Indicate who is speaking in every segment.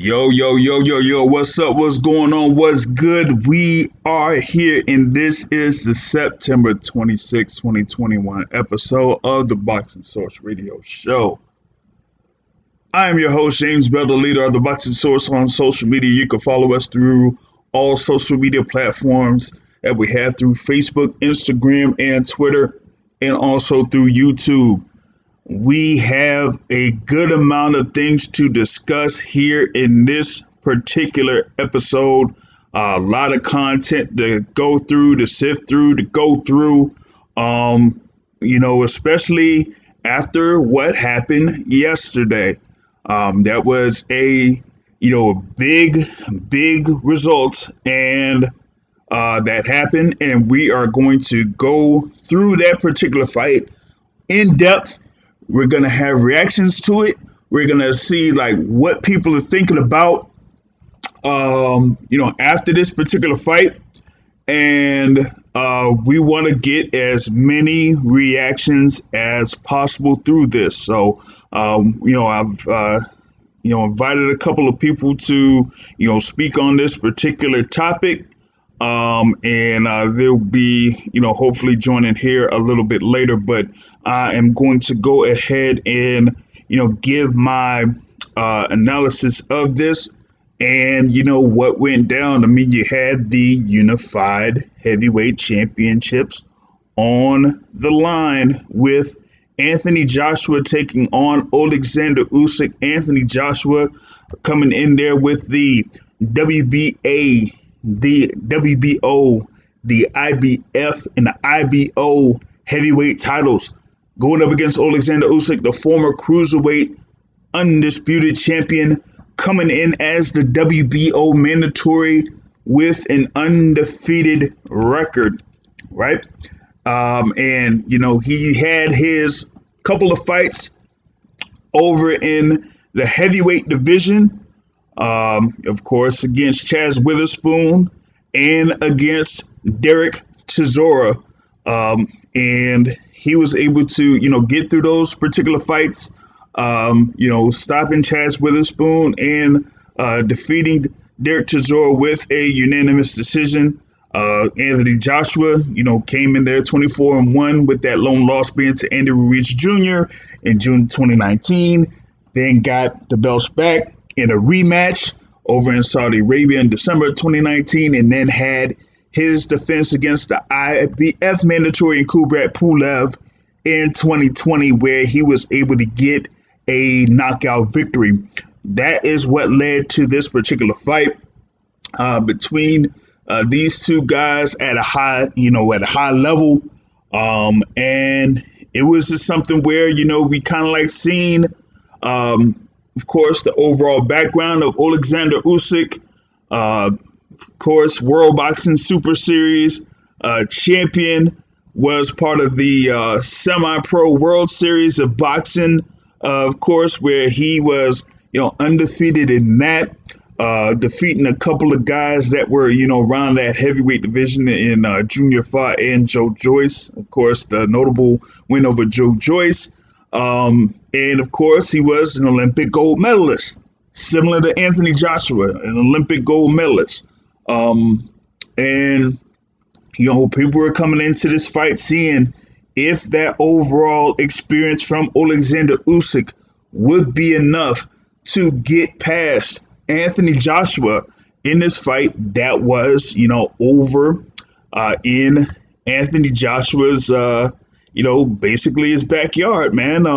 Speaker 1: Yo, what's up? What's going on? What's good? We are here, and this is the September 26, 2021 episode of the Boxing Source Radio Show. I am your host, James Bell, the leader of the Boxing Source on social media. You can follow us through all social media platforms that we have through Facebook, Instagram, and Twitter, and also through YouTube. We have a good amount of things to discuss here in this particular episode. A lot of content to go through, to sift through, to go through, especially after what happened yesterday. That was a big result, and that happened, and we are going to go through that particular fight in depth. We're going to have reactions to it. We're going to see what people are thinking about, after this particular fight. And we want to get as many reactions as possible through this. So, I've, invited a couple of people to, speak on this particular topic. And they'll be, hopefully joining here a little bit later, but I am going to go ahead and, give my analysis of this and, what went down. I mean, you had the unified heavyweight championships on the line with Anthony Joshua taking on Alexander Usyk. Anthony Joshua coming in there with the WBA, the WBO, the IBF, and the IBO heavyweight titles, going up against Alexander Usyk, the former cruiserweight undisputed champion, coming in as the WBO mandatory with an undefeated record, right? And he had his couple of fights over in the heavyweight division. Of course, against Chaz Witherspoon and against Derek Chisora. And he was able to, get through those particular fights, stopping Chaz Witherspoon and defeating Derek Chisora with a unanimous decision. Anthony Joshua, came in there 24-1 with that lone loss being to Andy Ruiz Jr. in June 2019, then got the belts back in a rematch over in Saudi Arabia in December 2019, and then had his defense against the IBF mandatory in Kubrat Pulev in 2020, where he was able to get a knockout victory. That is what led to this particular fight between these two guys at a high level. And it was just something where, we kind of seen, of course, the overall background of Alexander Usyk, of course, World Boxing Super Series champion, was part of the Semi-Pro World Series of Boxing, of course, where he was, undefeated in that, defeating a couple of guys that were, around that heavyweight division in Junior Fa and Joe Joyce. Of course, the notable win over Joe Joyce. And of course, he was an Olympic gold medalist, similar to Anthony Joshua, an Olympic gold medalist. And, people were coming into this fight seeing if that overall experience from Alexander Usyk would be enough to get past Anthony Joshua in this fight that was, over in Anthony Joshua's, basically his backyard, man.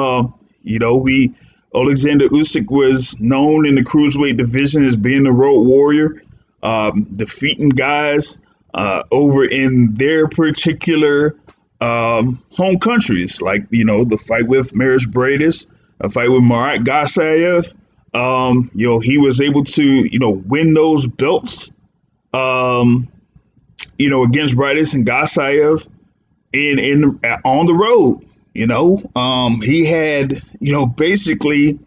Speaker 1: Alexander Usyk was known in the cruiserweight division as being a road warrior, defeating guys over in their particular home countries, like, the fight with Marius Bradis, a fight with Marat Gasayev. He was able to, win those belts, against Bradis and Gasayev on the road. He had, basically,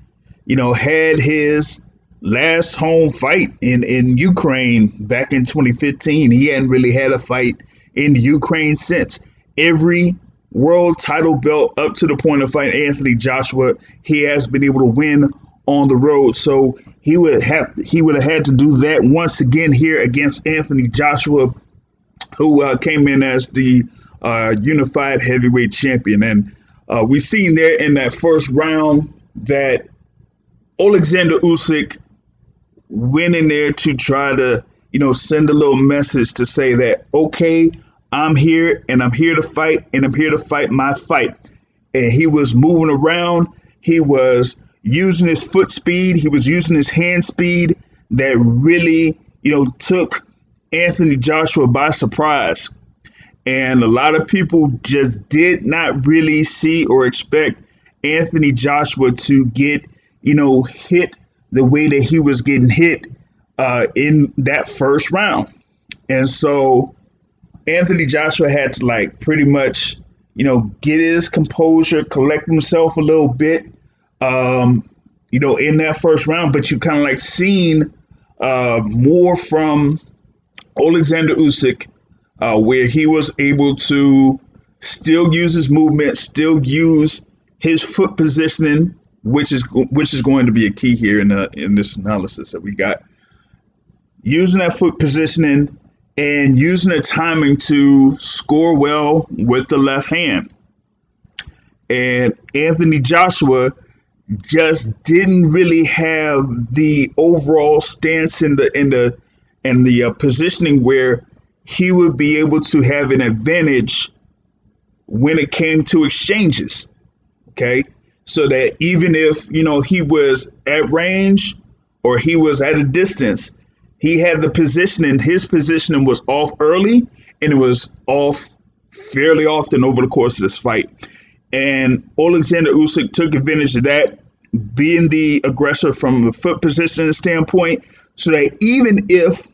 Speaker 1: had his last home fight in Ukraine back in 2015. He hadn't really had a fight in Ukraine since. Every world title belt up to the point of fighting Anthony Joshua, he has been able to win on the road. So he would have had to do that once again here against Anthony Joshua, who came in as the unified heavyweight champion. And we seen there in that first round that Alexander Usyk went in there to try to, send a little message to say that, okay, I'm here and I'm here to fight and I'm here to fight my fight. And he was moving around. He was using his foot speed. He was using his hand speed that really, took Anthony Joshua by surprise. And a lot of people just did not really see or expect Anthony Joshua to get, hit the way that he was getting hit in that first round. And so Anthony Joshua had to pretty much, get his composure, collect himself a little bit, in that first round. But you kind of seen more from Alexander Usyk, where he was able to still use his movement, still use his foot positioning, which is going to be a key here in this analysis that we got. Using that foot positioning and using the timing to score well with the left hand. And Anthony Joshua just didn't really have the overall stance in the positioning where he would be able to have an advantage when it came to exchanges. Okay, so that even if he was at range or he was at a distance, he had the positioning. His positioning was off early, and it was off fairly often over the course of this fight. And Alexander Usyk took advantage of that, being the aggressor from the foot positioning standpoint, so that even if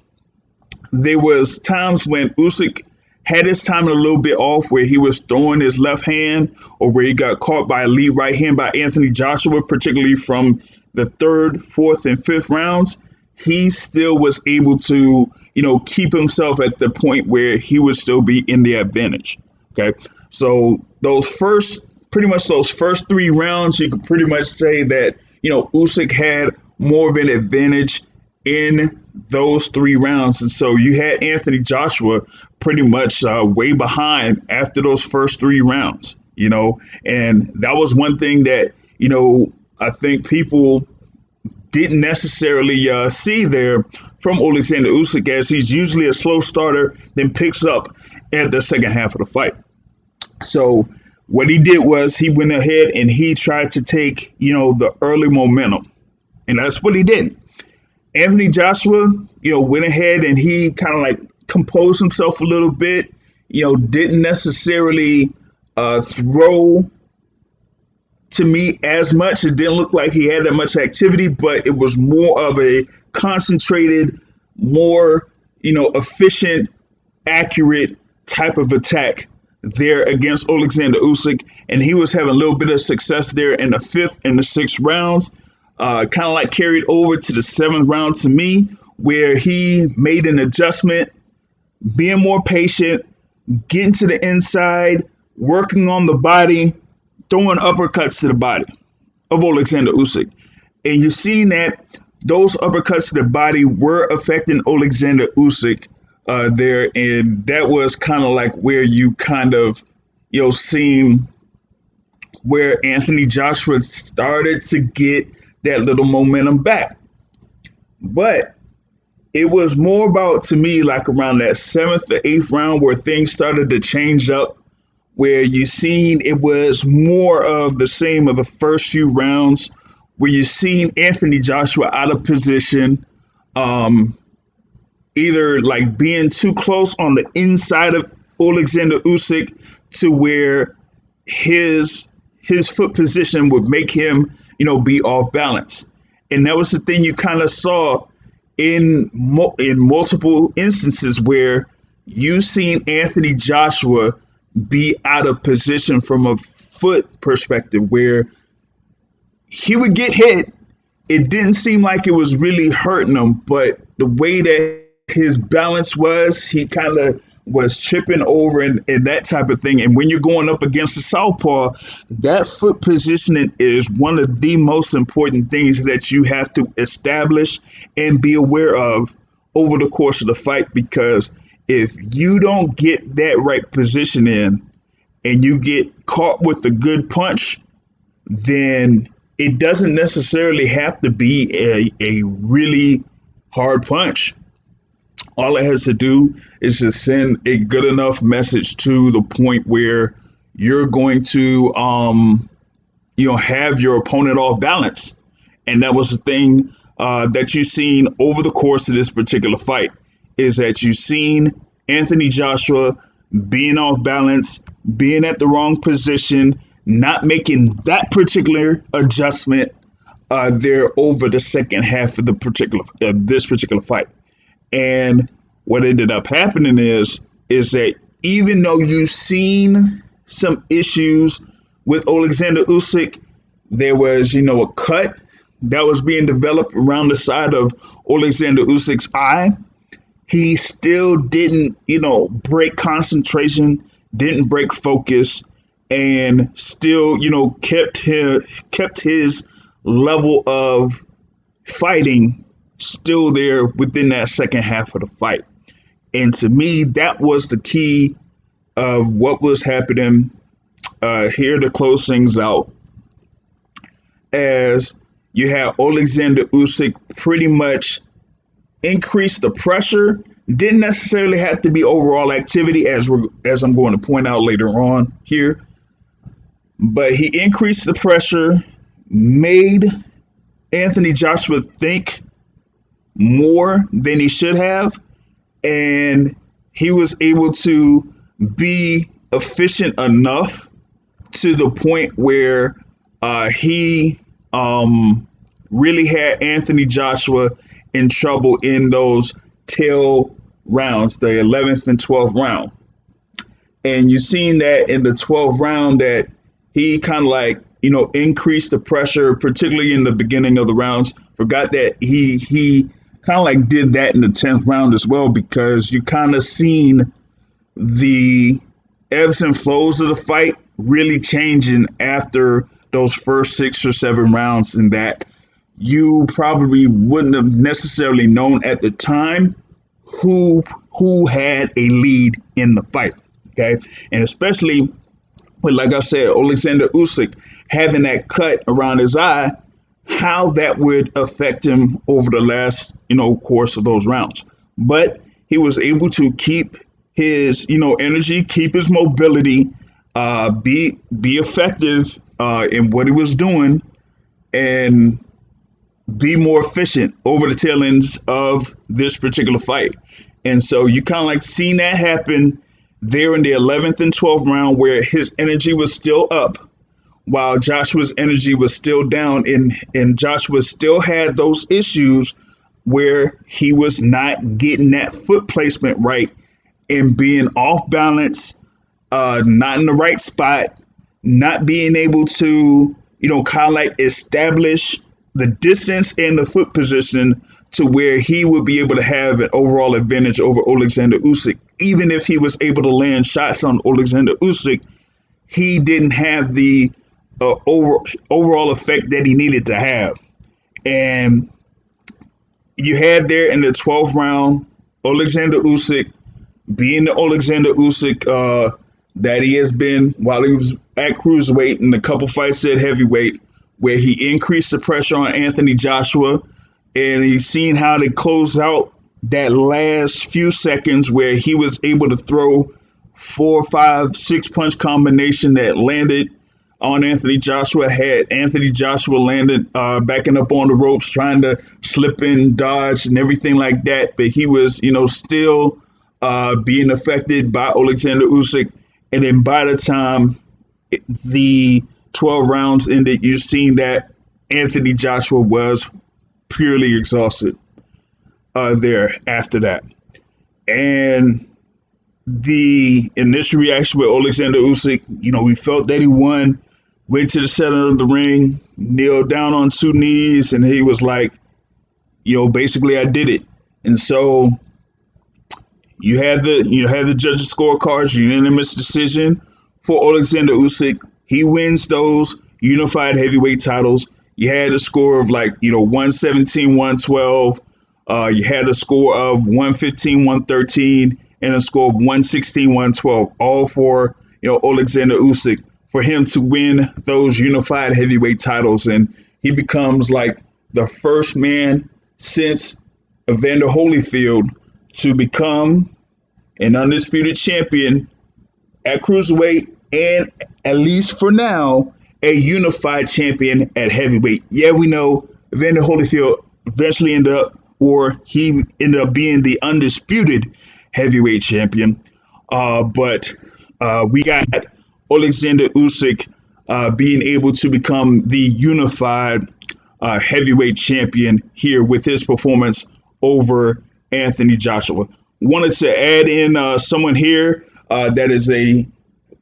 Speaker 1: there was times when Usyk had his timing a little bit off, where he was throwing his left hand or where he got caught by a lead right hand by Anthony Joshua, particularly from the third, fourth, and fifth rounds, he still was able to, keep himself at the point where he would still be in the advantage. Okay. So those first 3 rounds, you could pretty much say that, Usyk had more of an advantage in those 3 rounds. And so you had Anthony Joshua pretty much way behind after those first 3 rounds, and that was one thing that, I think people didn't necessarily see there from Alexander Usyk, as he's usually a slow starter, then picks up at the second half of the fight. So what he did was he went ahead and he tried to take, the early momentum, and that's what he did. Anthony Joshua, went ahead and he kind of composed himself a little bit, didn't necessarily throw to me as much. It didn't look like he had that much activity, but it was more of a concentrated, more, efficient, accurate type of attack there against Alexander Usyk. And he was having a little bit of success there in the 5th and the 6th rounds, kind of carried over to the 7th round to me, where he made an adjustment, being more patient, getting to the inside, working on the body, throwing uppercuts to the body of Alexander Usyk. And you've seen that those uppercuts to the body were affecting Alexander Usyk there. And that was kind of where you kind of, seen where Anthony Joshua started to get that little momentum back. But it was more about, to me, around that 7th or 8th round where things started to change up, where you seen it was more of the same of the first few rounds, where you seen Anthony Joshua out of position, either being too close on the inside of Alexander Usyk to where his foot position would make him, be off balance. And that was the thing you kind of saw in multiple instances where you seen Anthony Joshua be out of position from a foot perspective, where he would get hit. It didn't seem like it was really hurting him, but the way that his balance was, he kind of was tripping over and that type of thing. And when you're going up against the southpaw, that foot positioning is one of the most important things that you have to establish and be aware of over the course of the fight, because if you don't get that right position in and you get caught with a good punch, then it doesn't necessarily have to be a really hard punch. All it has to do is just send a good enough message to the point where you're going to, have your opponent off balance. And that was the thing that you've seen over the course of this particular fight, is that you've seen Anthony Joshua being off balance, being at the wrong position, not making that particular adjustment there over the second half of this particular fight. And what ended up happening is that even though you've seen some issues with Alexander Usyk, there was, a cut that was being developed around the side of Alexander Usyk's eye. He still didn't, break concentration, didn't break focus, and still, kept his level of fighting still there within that second half of the fight. And to me, that was the key of what was happening here to close things out, as you have Alexander Usyk pretty much increase the pressure. Didn't necessarily have to be overall activity, as I'm going to point out later on here, but he increased the pressure, made Anthony Joshua think more than he should have, and he was able to be efficient enough to the point where he really had Anthony Joshua in trouble in those tail rounds, the 11th and 12th round. And you've seen that in the 12th round that he kind of increased the pressure, particularly in the beginning of the rounds. Forgot that he kind of did that in the 10th round as well, because you kind of seen the ebbs and flows of the fight really changing after those first 6 or 7 rounds, and that you probably wouldn't have necessarily known at the time who had a lead in the fight. Okay. And especially with, like I said, Alexander Usyk having that cut around his eye, how that would affect him over the last, course of those rounds. But he was able to keep his, energy, keep his mobility, be effective in what he was doing, and be more efficient over the tail ends of this particular fight. And so you kind of seen that happen there in the 11th and 12th round, where his energy was still up while Joshua's energy was still down, and Joshua still had those issues where he was not getting that foot placement right and being off balance, not in the right spot, not being able to, establish the distance and the foot position to where he would be able to have an overall advantage over Alexander Usyk. Even if he was able to land shots on Alexander Usyk, he didn't have the overall effect that he needed to have. And you had there in the 12th round, Alexander Usyk being the Alexander Usyk that he has been while he was at cruiserweight and a couple fights at heavyweight, where he increased the pressure on Anthony Joshua, and he's seen how they close out that last few seconds where he was able to throw 4, 5, 6 punch combination that landed on Anthony Joshua, had Anthony Joshua landed backing up on the ropes, trying to slip in, dodge, and everything like that. But he was, still being affected by Alexander Usyk. And then by the time the 12 rounds ended, you've seen that Anthony Joshua was purely exhausted there after that. And the initial reaction with Alexander Usyk, we felt that he won, went to the center of the ring, kneeled down on 2 knees, and he was like, basically I did it. And so you had the judges' scorecards, unanimous decision for Alexander Usyk. He wins those unified heavyweight titles. You had a score of 117, 112. You had a score of 115, 113, and a score of 116, 112, all for Alexander Usyk, for him to win those unified heavyweight titles, and he becomes like the first man since Evander Holyfield to become an undisputed champion at cruiserweight, and at least for now, a unified champion at heavyweight. Yeah, we know Evander Holyfield eventually he ended up being the undisputed heavyweight champion. But we got Alexander Usyk being able to become the unified heavyweight champion here with his performance over Anthony Joshua. Wanted to add in someone here that is a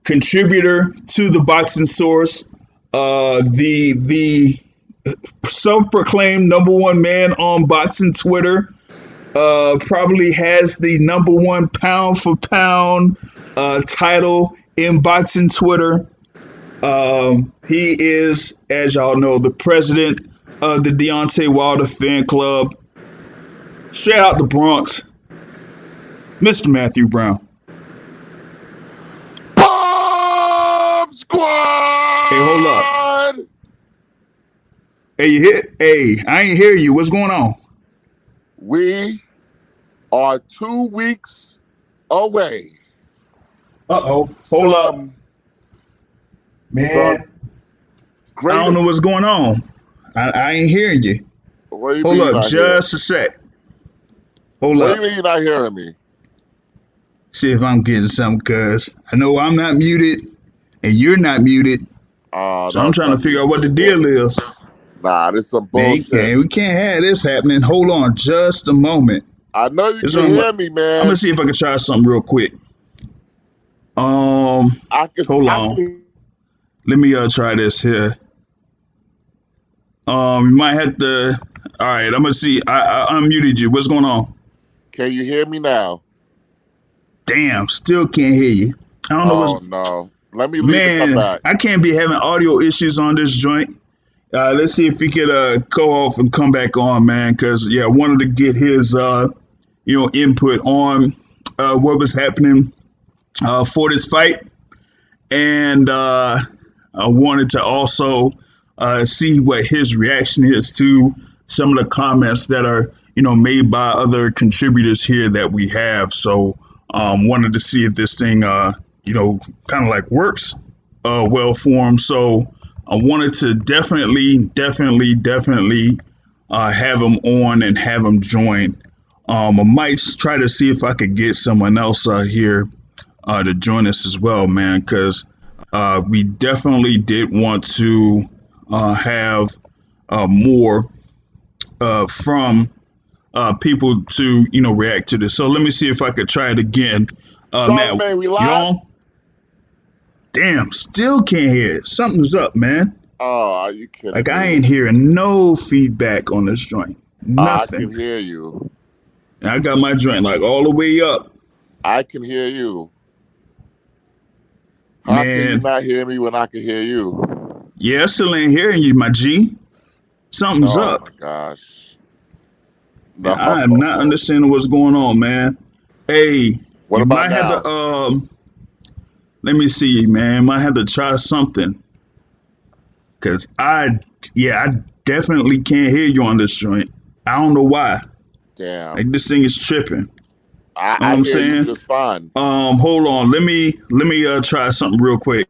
Speaker 1: contributor to the Boxing Source, the self-proclaimed number one man on boxing Twitter, probably has the number one pound for pound title in boxing Twitter. He is, as y'all know, the president of the Deontay Wilder fan club. Straight out the Bronx, Mr. Matthew Brown.
Speaker 2: Bomb Squad!
Speaker 1: Hey, hold up. Hey, you hit? Hey, I ain't hear you. What's going on?
Speaker 2: We are 2 weeks away.
Speaker 1: Uh-oh. Hold up. Man, I don't know what's going on. I ain't hearing you. Hold up just a sec. Hold up.
Speaker 2: What do you mean you're not hearing me?
Speaker 1: See if I'm getting something, cuz I know I'm not muted and you're not muted. So I'm trying to figure out what the deal is.
Speaker 2: Nah, this is some bullshit.
Speaker 1: Man, we can't have this happening. Hold on just a moment.
Speaker 2: I know you can hear me, man.
Speaker 1: I'm gonna see if I can try something real quick. Hold on. Let me try this here. You might have to. All right, I'm gonna see. I unmuted you. What's going on?
Speaker 2: Can you hear me now?
Speaker 1: Damn, still can't hear you. I don't know what's.
Speaker 2: Oh no. Let me leave and come back.
Speaker 1: I can't be having audio issues on this joint. Let's see if he could go off and come back on, man. Because I wanted to get his input on what was happening for this fight, and I wanted to also see what his reaction is to some of the comments that are made by other contributors here that we have. So wanted to see if this thing kind of like works well for him. So I wanted to definitely have him on and have him join. I might try to see if I could get someone else here to join us as well, man, because we definitely did want to have more from people to react to this. So let me see if I could try it again. Matt,
Speaker 2: we
Speaker 1: you
Speaker 2: live?
Speaker 1: on? Damn, still can't hear it. Something's up, man.
Speaker 2: Oh, are you kidding me?
Speaker 1: I ain't hearing no feedback on this joint. Nothing.
Speaker 2: I can hear you.
Speaker 1: And I got my joint like all the way up.
Speaker 2: I can hear you. How can you not hear me when I can hear you?
Speaker 1: Yeah, I still ain't hearing you, my G. Something's up.
Speaker 2: Oh my gosh. No.
Speaker 1: I am not understanding what's going on, man. Hey,
Speaker 2: what
Speaker 1: you
Speaker 2: about
Speaker 1: might
Speaker 2: now?
Speaker 1: have to let me see, man. Might have to try something. Cause I definitely can't hear you on this joint. I don't know why.
Speaker 2: Damn.
Speaker 1: Like this thing is tripping.
Speaker 2: I hear you just fine.
Speaker 1: Hold on. Let me try something real quick.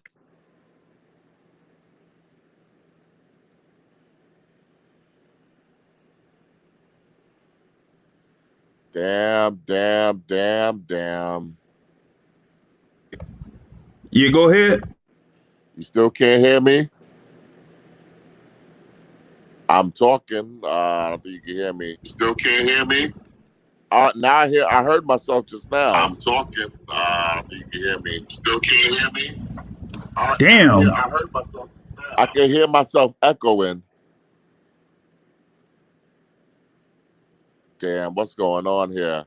Speaker 2: Damn.
Speaker 1: Yeah, go ahead.
Speaker 2: You still can't hear me? I'm talking. I don't think you can hear me.
Speaker 3: Still can't hear me?
Speaker 2: Now I heard myself just now.
Speaker 3: I'm talking. I don't think you can hear me. Still can't hear me?
Speaker 1: Damn.
Speaker 2: I heard myself just now. I can hear myself echoing. Damn, what's going on here?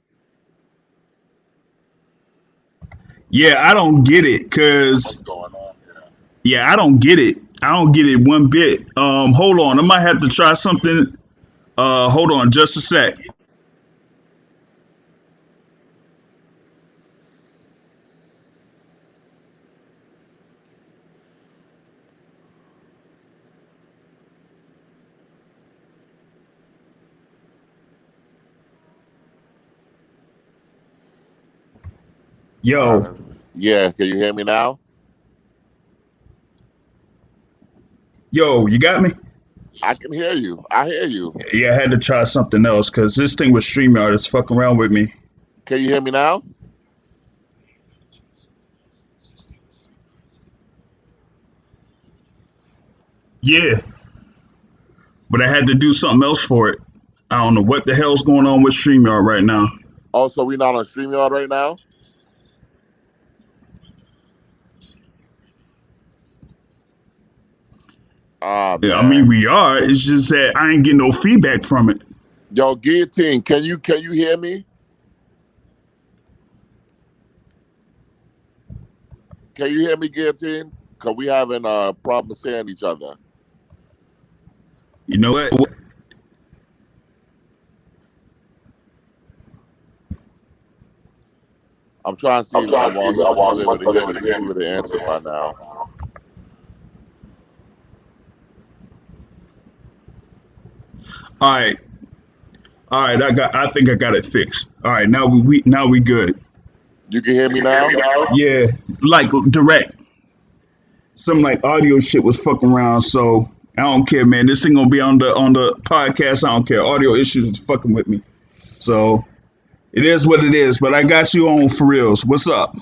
Speaker 1: Yeah, I don't get it,
Speaker 2: What's
Speaker 1: cause
Speaker 2: going on here?
Speaker 1: yeah, I don't get it. I don't get it one bit. Hold on, I might have to try something. Hold on, just a sec. Yo,
Speaker 2: Yeah, can you hear me now?
Speaker 1: yo, you got me?
Speaker 2: I can hear you. I hear you.
Speaker 1: Yeah, I had to try something else because this thing with StreamYard is fucking around with me.
Speaker 2: Can you hear me now?
Speaker 1: Yeah, but I had to do something else for it. I don't know what the hell's going on with StreamYard right now.
Speaker 2: Oh, so we're not on StreamYard right now? Ah,
Speaker 1: Yeah, I mean,
Speaker 2: man.
Speaker 1: we are. It's just that I ain't getting no feedback from it.
Speaker 2: Yo, Guillotine, can you hear me? Can you hear me, Guillotine? Cause we having problems hearing each other.
Speaker 1: You know what?
Speaker 2: I'm trying to see. Well, he must not be able to hear me because he would have answered by now.
Speaker 1: All right, all right. I think I got it fixed. All right, now we good.
Speaker 2: You can hear me now?
Speaker 1: Yeah, like direct. Some like audio shit was fucking around, so I don't care, man. This thing gonna be on the podcast. I don't care. Audio issues is fucking with me, so it is what it is. But I got you on for reals. What's up?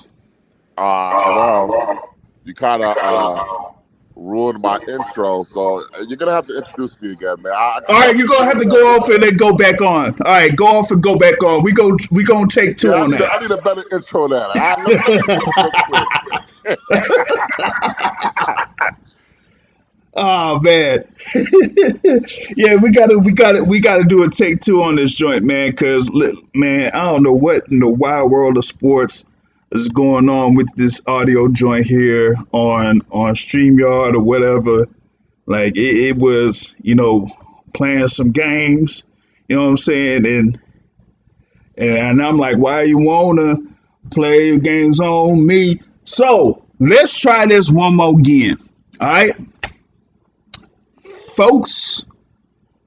Speaker 2: Well, you kind of ruined my intro, so you're gonna have to introduce me again, man.
Speaker 1: All right, you're gonna have to go off and then go back on. All right, go off and go back on. We gonna take two
Speaker 2: Yeah,
Speaker 1: on
Speaker 2: I
Speaker 1: that.
Speaker 2: need a better intro than that. Let me do this real quick.
Speaker 1: Oh man, yeah, we gotta do a take two on this joint, man. Cause man, I don't know what in the wide world of sports is going on with this audio joint here on Streamyard or whatever. Like it was, playing some games. You know what I'm saying? And I'm like, why you wanna play your games on me? So let's try this one more again. All right, folks,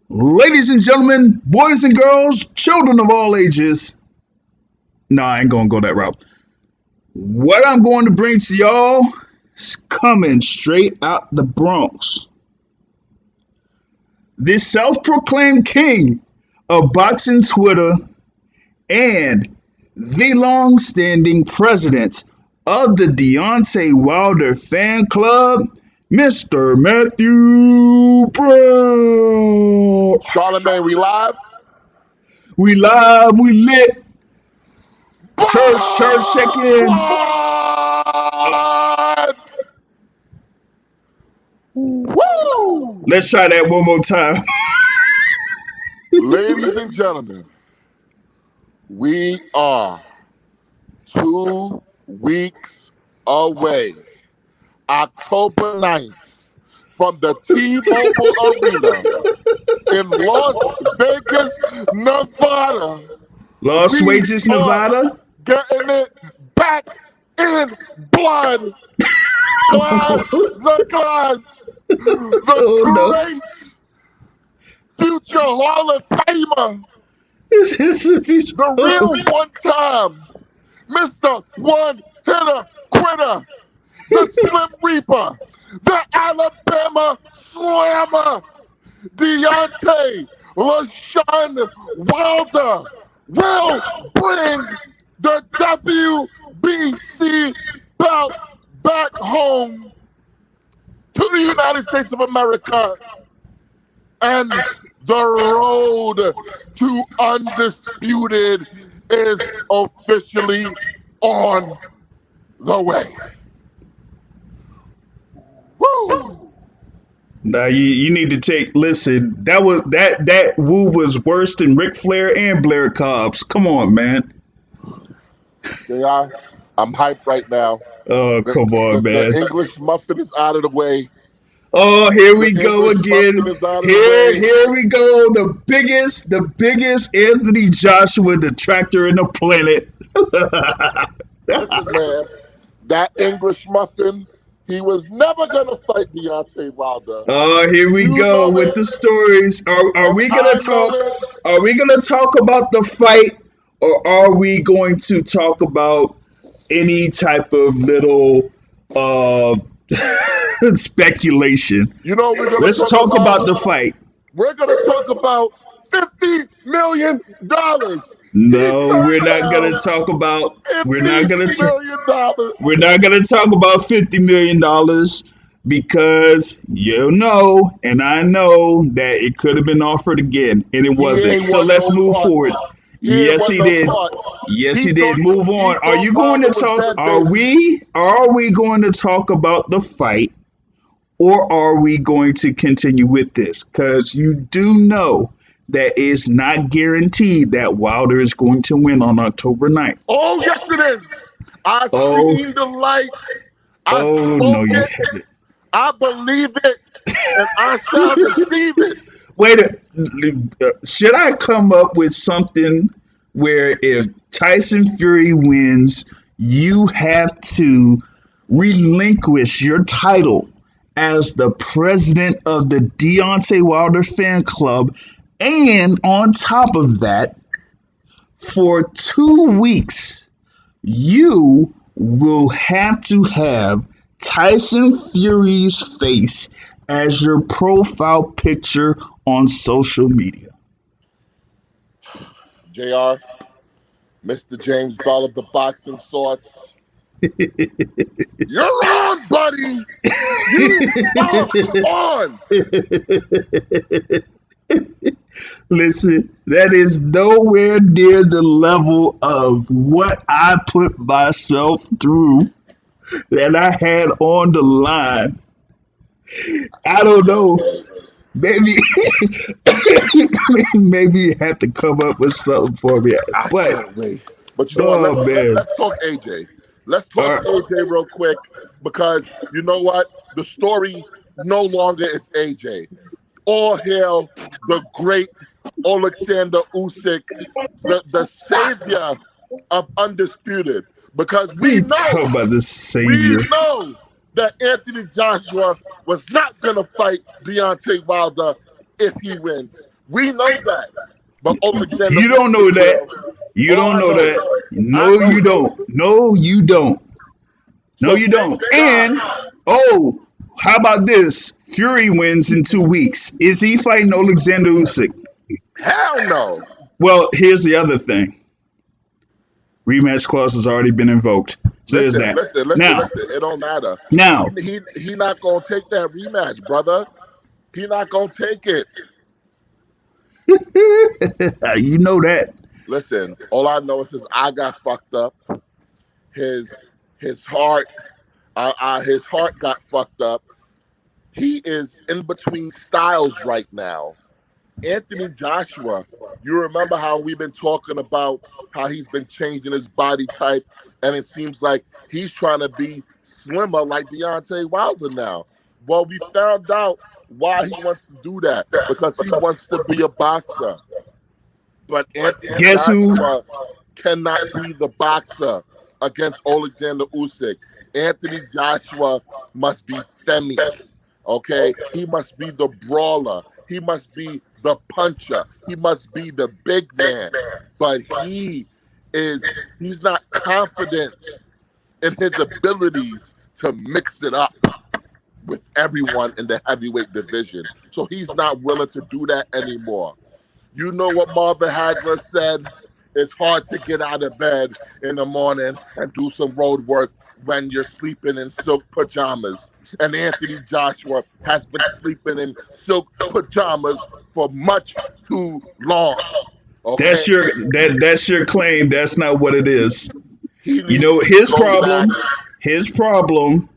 Speaker 1: ladies and gentlemen, boys and girls, children of all ages. No, I ain't gonna go that route. What I'm going to bring to y'all is coming straight out the Bronx. This self-proclaimed king of boxing Twitter and the long-standing president of the Deontay Wilder fan club, Mr. Matthew Brown.
Speaker 2: Charlamagne, we live?
Speaker 1: We live, we lit. Church check-in.
Speaker 2: Woo!
Speaker 1: Let's try that one more time.
Speaker 2: Ladies and gentlemen, we are 2 weeks away, October 9th, from the T-Mobile Arena in Las Vegas, Nevada.
Speaker 1: Las
Speaker 2: We
Speaker 1: Vegas,
Speaker 2: are
Speaker 1: Nevada.
Speaker 2: getting it back in blood. Glass, the glass,
Speaker 1: Oh
Speaker 2: the
Speaker 1: no.
Speaker 2: great future Hall of Famer,
Speaker 1: This is a future.
Speaker 2: the real one time, Mr. One Hitter Quitter, the Slim Reaper, the Alabama Slammer, Deontay LaShawn Wilder will bring the WBC belt back home to the United States of America, and the road to undisputed is officially on the way. Woo!
Speaker 1: Now you need to listen, that woo was worse than Ric Flair and Blair Cobbs. Come on, man.
Speaker 2: Can I? I'm hyped right now.
Speaker 1: Oh, come on,
Speaker 2: The
Speaker 1: man.
Speaker 2: English muffin is out of the way.
Speaker 1: Oh, here
Speaker 2: The
Speaker 1: we go
Speaker 2: English
Speaker 1: again.
Speaker 2: muffin is out of the
Speaker 1: Here,
Speaker 2: way.
Speaker 1: here we go. The biggest Anthony Joshua detractor in the planet.
Speaker 2: Listen, man, that English muffin, he was never gonna fight Deontay Wilder.
Speaker 1: Oh, here we
Speaker 2: You
Speaker 1: go
Speaker 2: know
Speaker 1: with
Speaker 2: it,
Speaker 1: the stories. Are
Speaker 2: and
Speaker 1: we gonna
Speaker 2: I know
Speaker 1: talk?
Speaker 2: it.
Speaker 1: Are we gonna talk about the fight, or are we going to talk about any type of little uh speculation?
Speaker 2: You know what we're gonna
Speaker 1: Let's
Speaker 2: talk
Speaker 1: talk
Speaker 2: about?
Speaker 1: about the fight.
Speaker 2: We're gonna talk about $50 million. He
Speaker 1: No, we're
Speaker 2: turned
Speaker 1: not
Speaker 2: down
Speaker 1: gonna talk about. We're not
Speaker 2: fifty
Speaker 1: gonna.
Speaker 2: million dollars.
Speaker 1: We're not gonna talk about $50 million because you know, and I know that it could have been offered again, and it
Speaker 2: He
Speaker 1: wasn't.
Speaker 2: ain't
Speaker 1: So
Speaker 2: won
Speaker 1: let's
Speaker 2: no
Speaker 1: move forward.
Speaker 2: parts. He ain't
Speaker 1: Yes,
Speaker 2: won
Speaker 1: he
Speaker 2: no
Speaker 1: did.
Speaker 2: parts.
Speaker 1: Yes,
Speaker 2: He
Speaker 1: he did.
Speaker 2: thought
Speaker 1: Move
Speaker 2: he
Speaker 1: on. Are
Speaker 2: thought
Speaker 1: you going to
Speaker 2: Wilder was
Speaker 1: talk?
Speaker 2: dead,
Speaker 1: Are
Speaker 2: baby.
Speaker 1: we? Are we going to talk about the fight, or are we going to continue with this? Because you do know that it's not guaranteed that Wilder is going to win on October 9th.
Speaker 2: Oh yes, it is. I
Speaker 1: Oh,
Speaker 2: seen the light. I
Speaker 1: oh no,
Speaker 2: spoke
Speaker 1: you
Speaker 2: it.
Speaker 1: haven't.
Speaker 2: I believe it, and I shall receive it.
Speaker 1: Wait, should I come up with something where if Tyson Fury wins, you have to relinquish your title as the president of the Deontay Wilder fan club, and on top of that, for 2 weeks, you will have to have Tyson Fury's face as your profile picture on social media.
Speaker 2: Jr. Mr. James Bell of the boxing sauce. You're on, buddy. You are on.
Speaker 1: Listen, that is nowhere near the level of what I put myself through that I had on the line. I don't know.
Speaker 2: Okay.
Speaker 1: Maybe, maybe you have to come up with something for me.
Speaker 2: I
Speaker 1: But
Speaker 2: can't wait. But you know what?
Speaker 1: oh man,
Speaker 2: Let's talk AJ. Let's
Speaker 1: all
Speaker 2: talk
Speaker 1: right.
Speaker 2: AJ real quick because you know what? The story no longer is AJ. All hail the great Alexander Usyk, the savior of undisputed. Because
Speaker 1: We talk about the
Speaker 2: we
Speaker 1: savior.
Speaker 2: know that Anthony Joshua was not gonna fight Deontay Wilder if he wins. We know that. But Alexander
Speaker 1: You don't know
Speaker 2: Usyk
Speaker 1: that.
Speaker 2: will.
Speaker 1: You
Speaker 2: Oh,
Speaker 1: don't
Speaker 2: I
Speaker 1: know
Speaker 2: know
Speaker 1: that.
Speaker 2: it. I
Speaker 1: No,
Speaker 2: know
Speaker 1: you
Speaker 2: it.
Speaker 1: don't. No, you don't. No,
Speaker 2: So
Speaker 1: you
Speaker 2: thank
Speaker 1: don't.
Speaker 2: God.
Speaker 1: And oh, how about this? Fury wins in 2 weeks. Is he fighting Alexander Usyk?
Speaker 2: Hell no.
Speaker 1: Well, here's the other thing. Rematch clause has already been invoked. So there's
Speaker 2: Listen,
Speaker 1: that.
Speaker 2: listen, listen,
Speaker 1: Now,
Speaker 2: listen. It don't matter.
Speaker 1: now,
Speaker 2: He not gonna take that rematch, brother. He not gonna take it.
Speaker 1: you know that.
Speaker 2: Listen, all I know is I got fucked up. His his heart, his heart got fucked up. He is in between styles right now. Anthony Joshua, you remember how we've been talking about how he's been changing his body type, and it seems like he's trying to be slimmer like Deontay Wilder now. Well, we found out why he wants to do that because he wants to be a boxer. But Anthony
Speaker 1: Guess who?
Speaker 2: Joshua cannot be the boxer against Alexander Usyk. Anthony Joshua must be Femi. Okay, he must be the brawler. He must be the puncher. He must be the big man. But he's not confident in his abilities to mix it up with everyone in the heavyweight division. So he's not willing to do that anymore. You know what Marvin Hagler said? It's hard to get out of bed in the morning and do some road work when you're sleeping in silk pajamas. And Anthony Joshua has been sleeping in silk pajamas for much too long. Okay?
Speaker 1: That's your claim. That's not what it is.
Speaker 2: He
Speaker 1: You
Speaker 2: needs
Speaker 1: know
Speaker 2: to go back.
Speaker 1: his problem,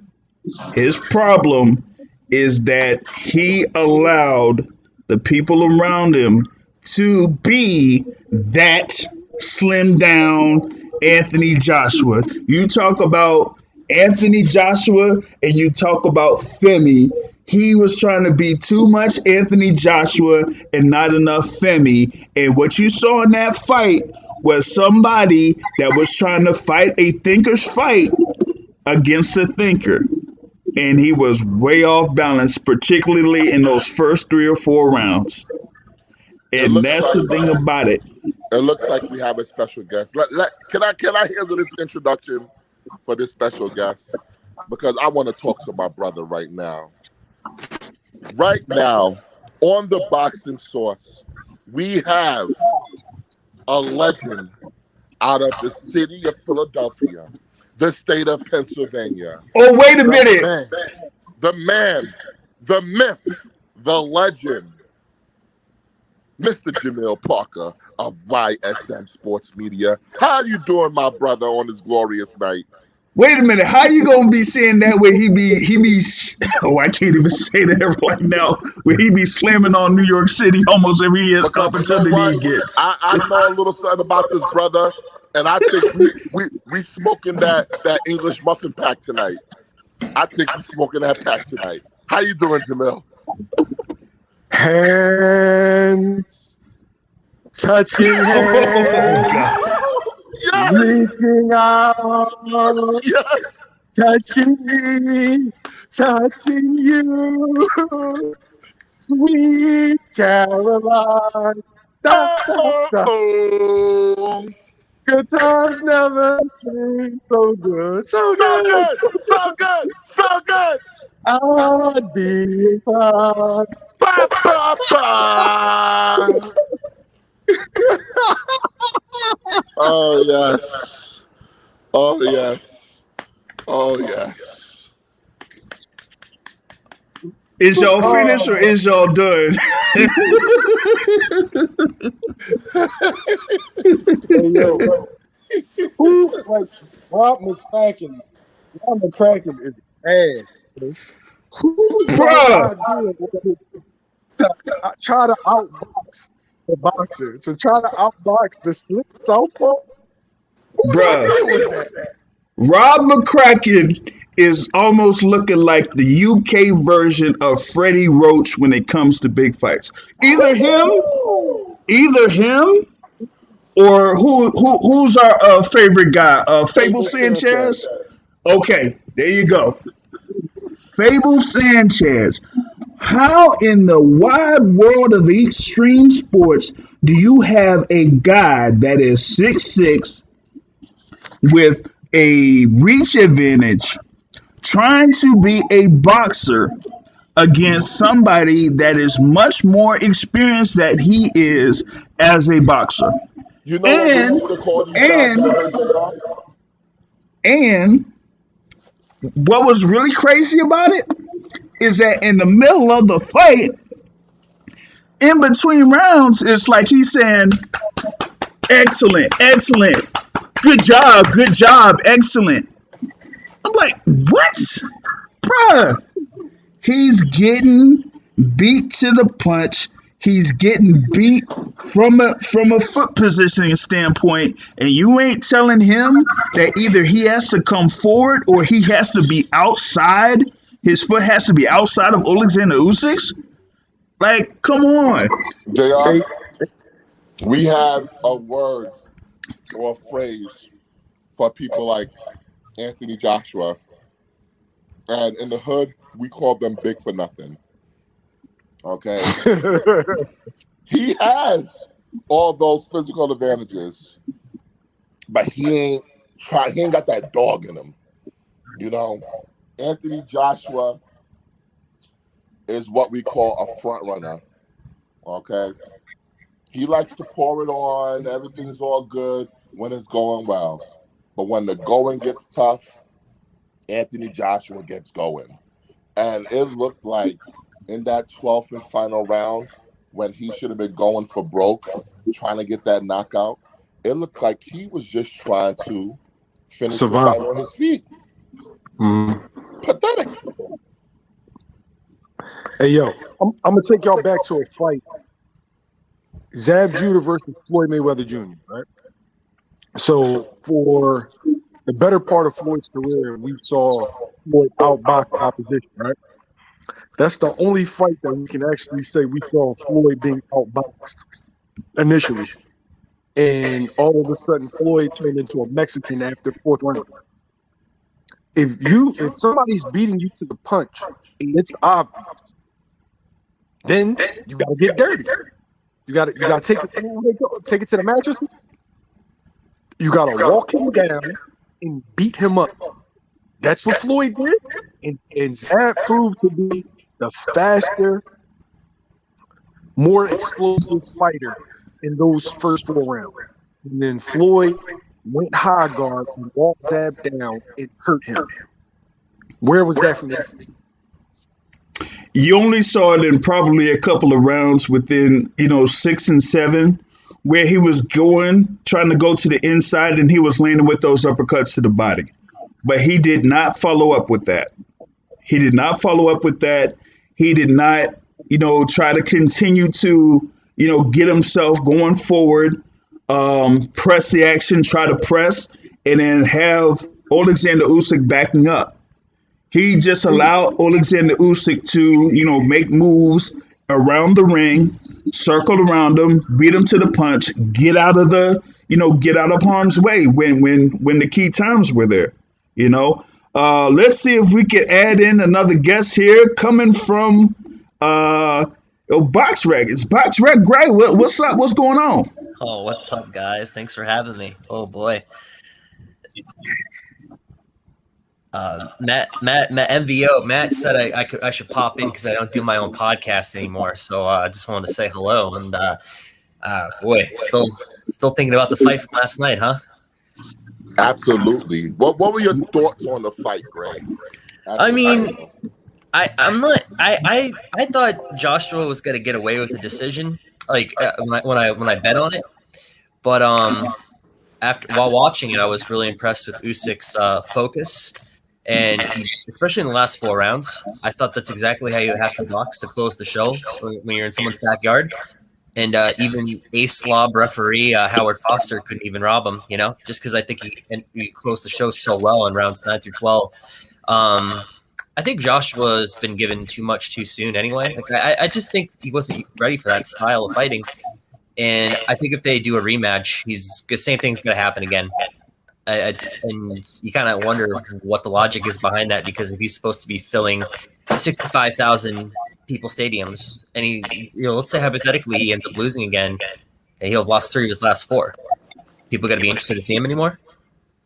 Speaker 1: his problem is that he allowed the people around him to be that slim down Anthony Joshua. You talk about Anthony Joshua and you talk about Femi. He was trying to be too much Anthony Joshua and not enough Femi. And what you saw in that fight was somebody that was trying to fight a thinker's fight against a thinker. And he was way off balance, particularly in those first 3 or 4 rounds.
Speaker 2: It
Speaker 1: And
Speaker 2: looks
Speaker 1: that's
Speaker 2: like
Speaker 1: the thing about it.
Speaker 2: we have a special guest. Can I handle this introduction for this special guest? Because I want to talk to my brother right now. Right now, on the Boxing Source, we have a legend out of the city of Philadelphia, the state of Pennsylvania.
Speaker 1: Oh, wait a
Speaker 2: The
Speaker 1: minute.
Speaker 2: man, the myth, the legend, Mr. Jamil Parker of YSM Sports Media. How you doing, my brother, on this glorious night?
Speaker 1: Wait a minute. How you gonna be saying that when oh, I can't even say that right now. When he be slamming on New York City almost every year
Speaker 2: Because you know
Speaker 1: opportunity
Speaker 2: what?
Speaker 1: he gets.
Speaker 2: I know a little something about this brother, and I think we smoking that English muffin pack tonight. I think we smoking that pack tonight. How you doing, Jamil?
Speaker 4: Hands, touching hands,
Speaker 2: Yes,
Speaker 4: reaching out,
Speaker 2: yes.
Speaker 4: touching me, touching you, sweet Caroline. Da, da, da.
Speaker 2: Oh,
Speaker 4: Good times never seem so good, so
Speaker 2: so
Speaker 4: good.
Speaker 2: good, so good, so good.
Speaker 4: I'd be proud.
Speaker 2: Ba, ba, ba. Oh yes, oh yes, oh yes.
Speaker 1: Is y'all finished or is y'all done?
Speaker 4: Hey, yo, who like Rob McCracken? Rob McCracken is ass. Bro. Whose bright
Speaker 1: Bruh,
Speaker 4: idea was it to try to outbox the boxer, to try to outbox the slick southpaw? Whose
Speaker 1: bruh.
Speaker 4: idea was that?
Speaker 1: Rob McCracken is almost looking like the UK version of Freddie Roach when it comes to big fights. Either him, or who's our favorite guy? Fable
Speaker 2: Abel Sanchez.
Speaker 1: Sanchez. Okay, there you go. Fable Sanchez. How in the wide world of extreme sports do you have a guy that is 6'6" with a reach advantage trying to be a boxer against somebody that is much more experienced than he is as a boxer?
Speaker 2: You know what we
Speaker 1: And
Speaker 2: used to call these guys in
Speaker 1: and
Speaker 2: the hood, JR?
Speaker 1: and what was really crazy about it is that in the middle of the fight, in between rounds, it's like he's saying, excellent, excellent, good job, excellent. I'm like, what? Bruh. He's getting beat to the punch. He's getting beat from a foot positioning standpoint, and you ain't telling him that either he has to come forward or he has to be outside. His foot has to be outside of Alexander Usyk's. Like, come on.
Speaker 2: JR,
Speaker 4: Hey,
Speaker 2: we have a word or a phrase for people like Anthony Joshua. And in the hood, we call them big for nothing. Okay. He has all those physical advantages, but he ain't got that dog in him. You know, Anthony Joshua is what we call a front runner. Okay. He likes to pour it on, everything's all good when it's going well. But when the going gets tough, Anthony Joshua gets going. And it looked like in that 12th and final round, when he should have been going for broke, trying to get that knockout, it looked like he was just trying to finish the
Speaker 4: Savant.
Speaker 2: fight on his feet.
Speaker 4: Mm.
Speaker 2: Pathetic.
Speaker 4: Hey, yo, I'm gonna take y'all back to a fight. Zab Judah versus Floyd Mayweather Jr., right? So for the better part of Floyd's career, we saw Floyd outbox opposition, right? That's the only fight that we can actually say we saw Floyd being outboxed initially. And all of a sudden, Floyd turned into a Mexican after the fourth round. If somebody's beating you to the punch and it's obvious, then you gotta get dirty. You gotta take it to the mattress. You gotta walk him down and beat him up. That's what Floyd did, and Zab proved to be the faster, more explosive fighter in those first 4 rounds. And then Floyd went high guard and walked Zab down and hurt him. Where was that from?
Speaker 1: You only saw it in probably a couple of rounds within, 6 and 7, where he was trying to go to the inside, and he was landing with those uppercuts to the body. But he did not follow up with that. He did not try to continue to, get himself going forward, press the action, try to press, and then have Alexander Usyk backing up. He just allowed Alexander Usyk to, make moves around the ring, circle around him, beat him to the punch, get out of harm's way when the key times were there. Let's see if we can add in another guest here coming from BoxRec. It's BoxRec. Great. What's up? What's going on?
Speaker 5: Oh, what's up, guys? Thanks for having me. Oh boy. Matt, MVO. Matt said I should pop in because I don't do my own podcast anymore. So I just wanted to say hello. And boy, still thinking about the fight from last night, huh?
Speaker 2: Absolutely. What were your thoughts on the fight, Greg?
Speaker 5: I mean, I thought Joshua was going to get away with the decision, like when I bet on it. But while watching it, I was really impressed with Usyk's focus, and especially in the last 4 rounds, I thought that's exactly how you have to box to close the show when you're in someone's backyard. And even ace-lob referee Howard Foster couldn't even rob him, just because I think he closed the show so well in rounds 9 through 12. I think Joshua's been given too much too soon anyway. I just think he wasn't ready for that style of fighting. And I think if they do a rematch, the same thing's going to happen again. And you kind of wonder what the logic is behind that, because if he's supposed to be filling 65,000 people stadiums, and he, let's say hypothetically he ends up losing again, and he'll have lost 3 of his last 4. People got to be interested to see him anymore.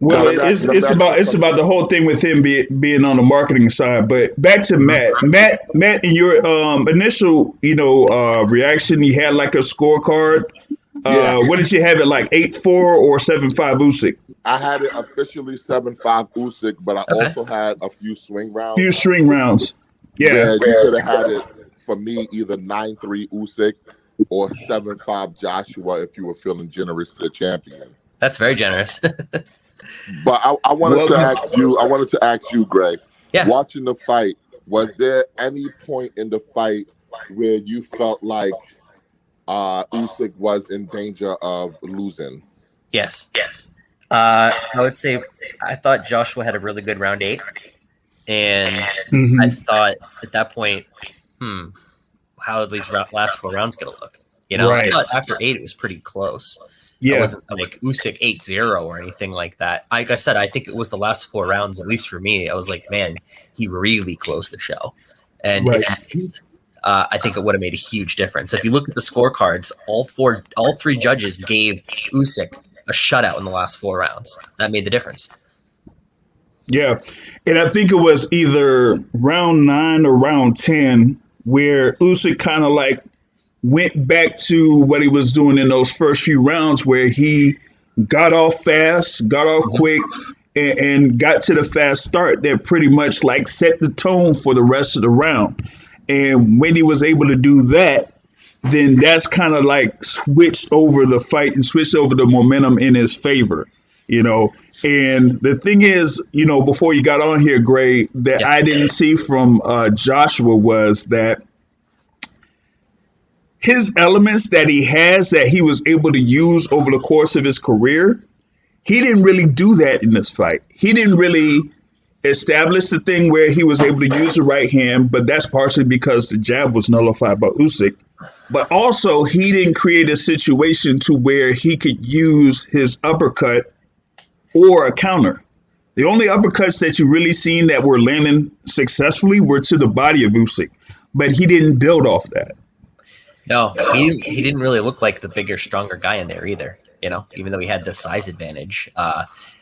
Speaker 1: Well, it's about the whole thing with him being on the marketing side. But back to Matt, in your initial reaction, you had like a scorecard. What did you have it, like 8-4 or 7-5 Usyk?
Speaker 2: I had it officially 7-5 Usyk, but I also had a few swing rounds. Yeah, you could have had it for me either 9-3 Usyk or 7-5 Joshua if you were feeling generous to the champion.
Speaker 5: That's very generous.
Speaker 2: But I wanted to ask you, Greg. Yeah. Watching the fight, was there any point in the fight where you felt like Usyk was in danger of losing?
Speaker 5: Yes. I would say I thought Joshua had a really good round 8. And I thought at that point, how are these last 4 rounds going to look? Right. I thought after 8, it was pretty close. Yeah. It wasn't like Usyk 8-0 or anything like that. Like I said, I think it was the last 4 rounds, at least for me. I was like, man, he really closed the show. And if he didn't, I think it would have made a huge difference. If you look at the scorecards, all 3 judges gave Usyk a shutout in the last 4 rounds. That made the difference.
Speaker 1: Yeah. And I think it was either round 9 or round 10 where Usyk kind of like went back to what he was doing in those first few rounds, where he got off fast, got off quick, and got to the fast start that pretty much like set the tone for the rest of the round. And when he was able to do that, then that's kind of like switched over the fight and switched over the momentum in his favor, And the thing is, before you got on here, Gray, that I didn't see from Joshua was that his elements that he has that he was able to use over the course of his career, He didn't really do that in this fight. He didn't really establish the thing where he was able to use the right hand, but that's partially because the jab was nullified by Usyk. But also, he didn't create a situation to where he could use his uppercut or a counter. The only uppercuts that you really seen that were landing successfully were to the body of Usyk, but he didn't build off that.
Speaker 5: No, he didn't really look like the bigger, stronger guy in there either. Even though he had the size advantage.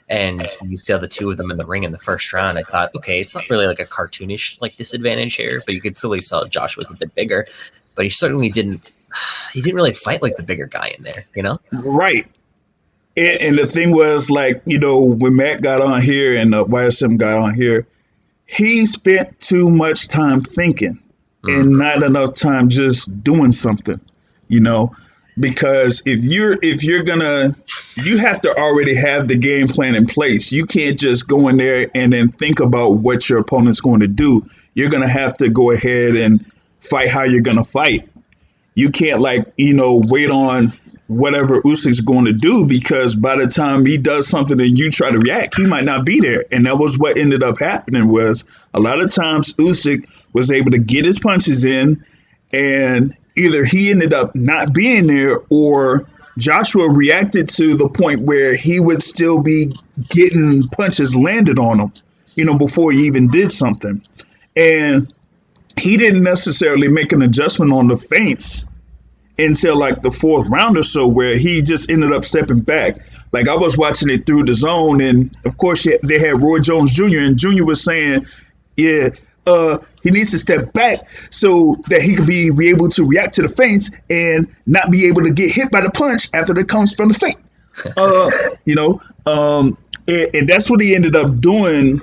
Speaker 5: And you saw the two of them in the ring in the first round. I thought, okay, it's not really like a cartoonish disadvantage here, but you could still saw Josh was a bit bigger, but he certainly didn't. He didn't really fight like the bigger guy in there,
Speaker 1: Right. And the thing was, when Matt got on here and YSM got on here, he spent too much time thinking and not enough time just doing something, because if you're gonna, you have to already have the game plan in place. You can't just go in there and then think about what your opponent's going to do. You're gonna have to go ahead and fight how you're gonna fight. You can't wait on whatever Usyk's going to do, because by the time he does something and you try to react, he might not be there. And that was what ended up happening. Was a lot of times Usyk was able to get his punches in, and either he ended up not being there or Joshua reacted to the point where he would still be getting punches landed on him, before he even did something. And he didn't necessarily make an adjustment on the feints until the fourth round or so, where he just ended up stepping back. I was watching it through the zone, and of course they had Roy Jones Jr. and Jr. was saying, yeah, he needs to step back so that he could be able to react to the feints and not be able to get hit by the punch after it comes from the feint. And that's what he ended up doing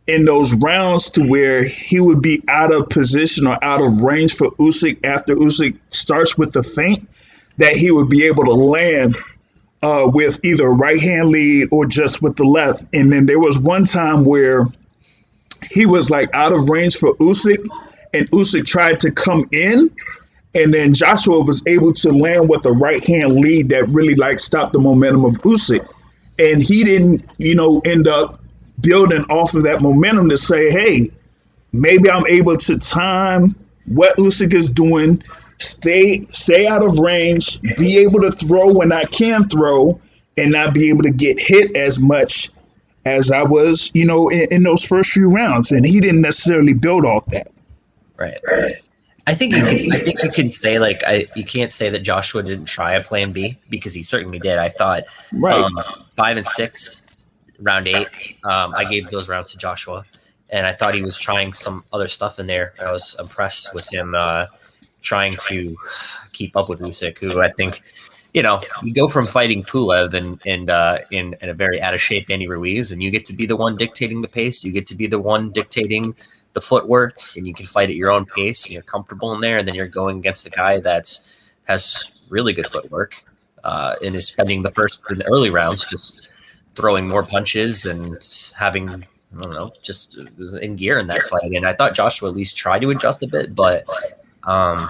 Speaker 1: in those rounds, to where he would be out of position or out of range for Usyk after Usyk starts with the feint, that he would be able to land with either a right hand lead or just with the left. And then there was one time where he was out of range for Usyk, and Usyk tried to come in, and then Joshua was able to land with a right hand lead that really stopped the momentum of Usyk. And he didn't, end up building off of that momentum to say, hey, maybe I'm able to time what Usyk is doing, stay out of range, be able to throw when I can throw, and not be able to get hit as much as I was, in those first few rounds. And he didn't necessarily build off that.
Speaker 5: Right. I think you can say you can't say that Joshua didn't try a plan B, because he certainly did. I thought 5 and 6. Round 8, I gave those rounds to Joshua, and I thought he was trying some other stuff in there. I was impressed with him trying to keep up with Usyk, who I think, you go from fighting Pulev and in a very out of shape Andy Ruiz, and you get to be the one dictating the pace. You get to be the one dictating the footwork, and you can fight at your own pace. And you're comfortable in there, and then you're going against a guy that has really good footwork and is spending in the early rounds just throwing more punches and having, just was in gear in that fight. And I thought Joshua at least tried to adjust a bit, but I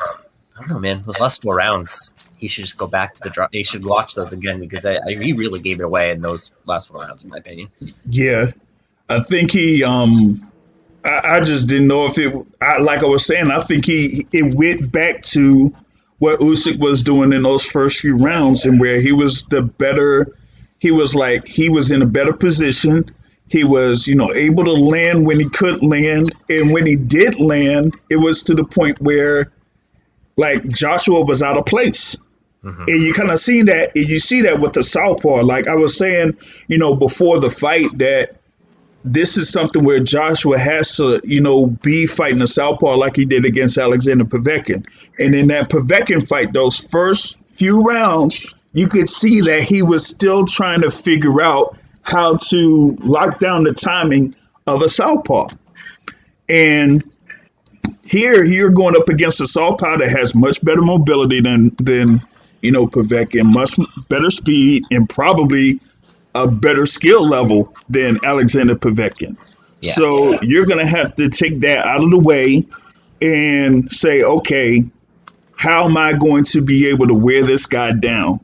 Speaker 5: don't know, man. Those last 4 rounds, he should just go back to the drop. He should watch those again, because he really gave it away in those last 4 rounds, in my opinion.
Speaker 1: Yeah, I think he. I just didn't know if it. Like I was saying, I think it went back to what Usyk was doing in those first few rounds, and where he was the better. He was in a better position. He was, able to land when he could land. And when he did land, it was to the point where Joshua was out of place. Mm-hmm. And you kind of see that, and you see that with the southpaw. Like I was saying, before the fight, that this is something where Joshua has to, be fighting a southpaw like he did against Alexander Povetkin. And in that Povetkin fight, those first few rounds, you could see that he was still trying to figure out how to lock down the timing of a southpaw. And here you're going up against a southpaw that has much better mobility than Povetkin, much better speed, and probably a better skill level than Alexander Povetkin. Yeah. So you're going to have to take that out of the way and say, okay, how am I going to be able to wear this guy down?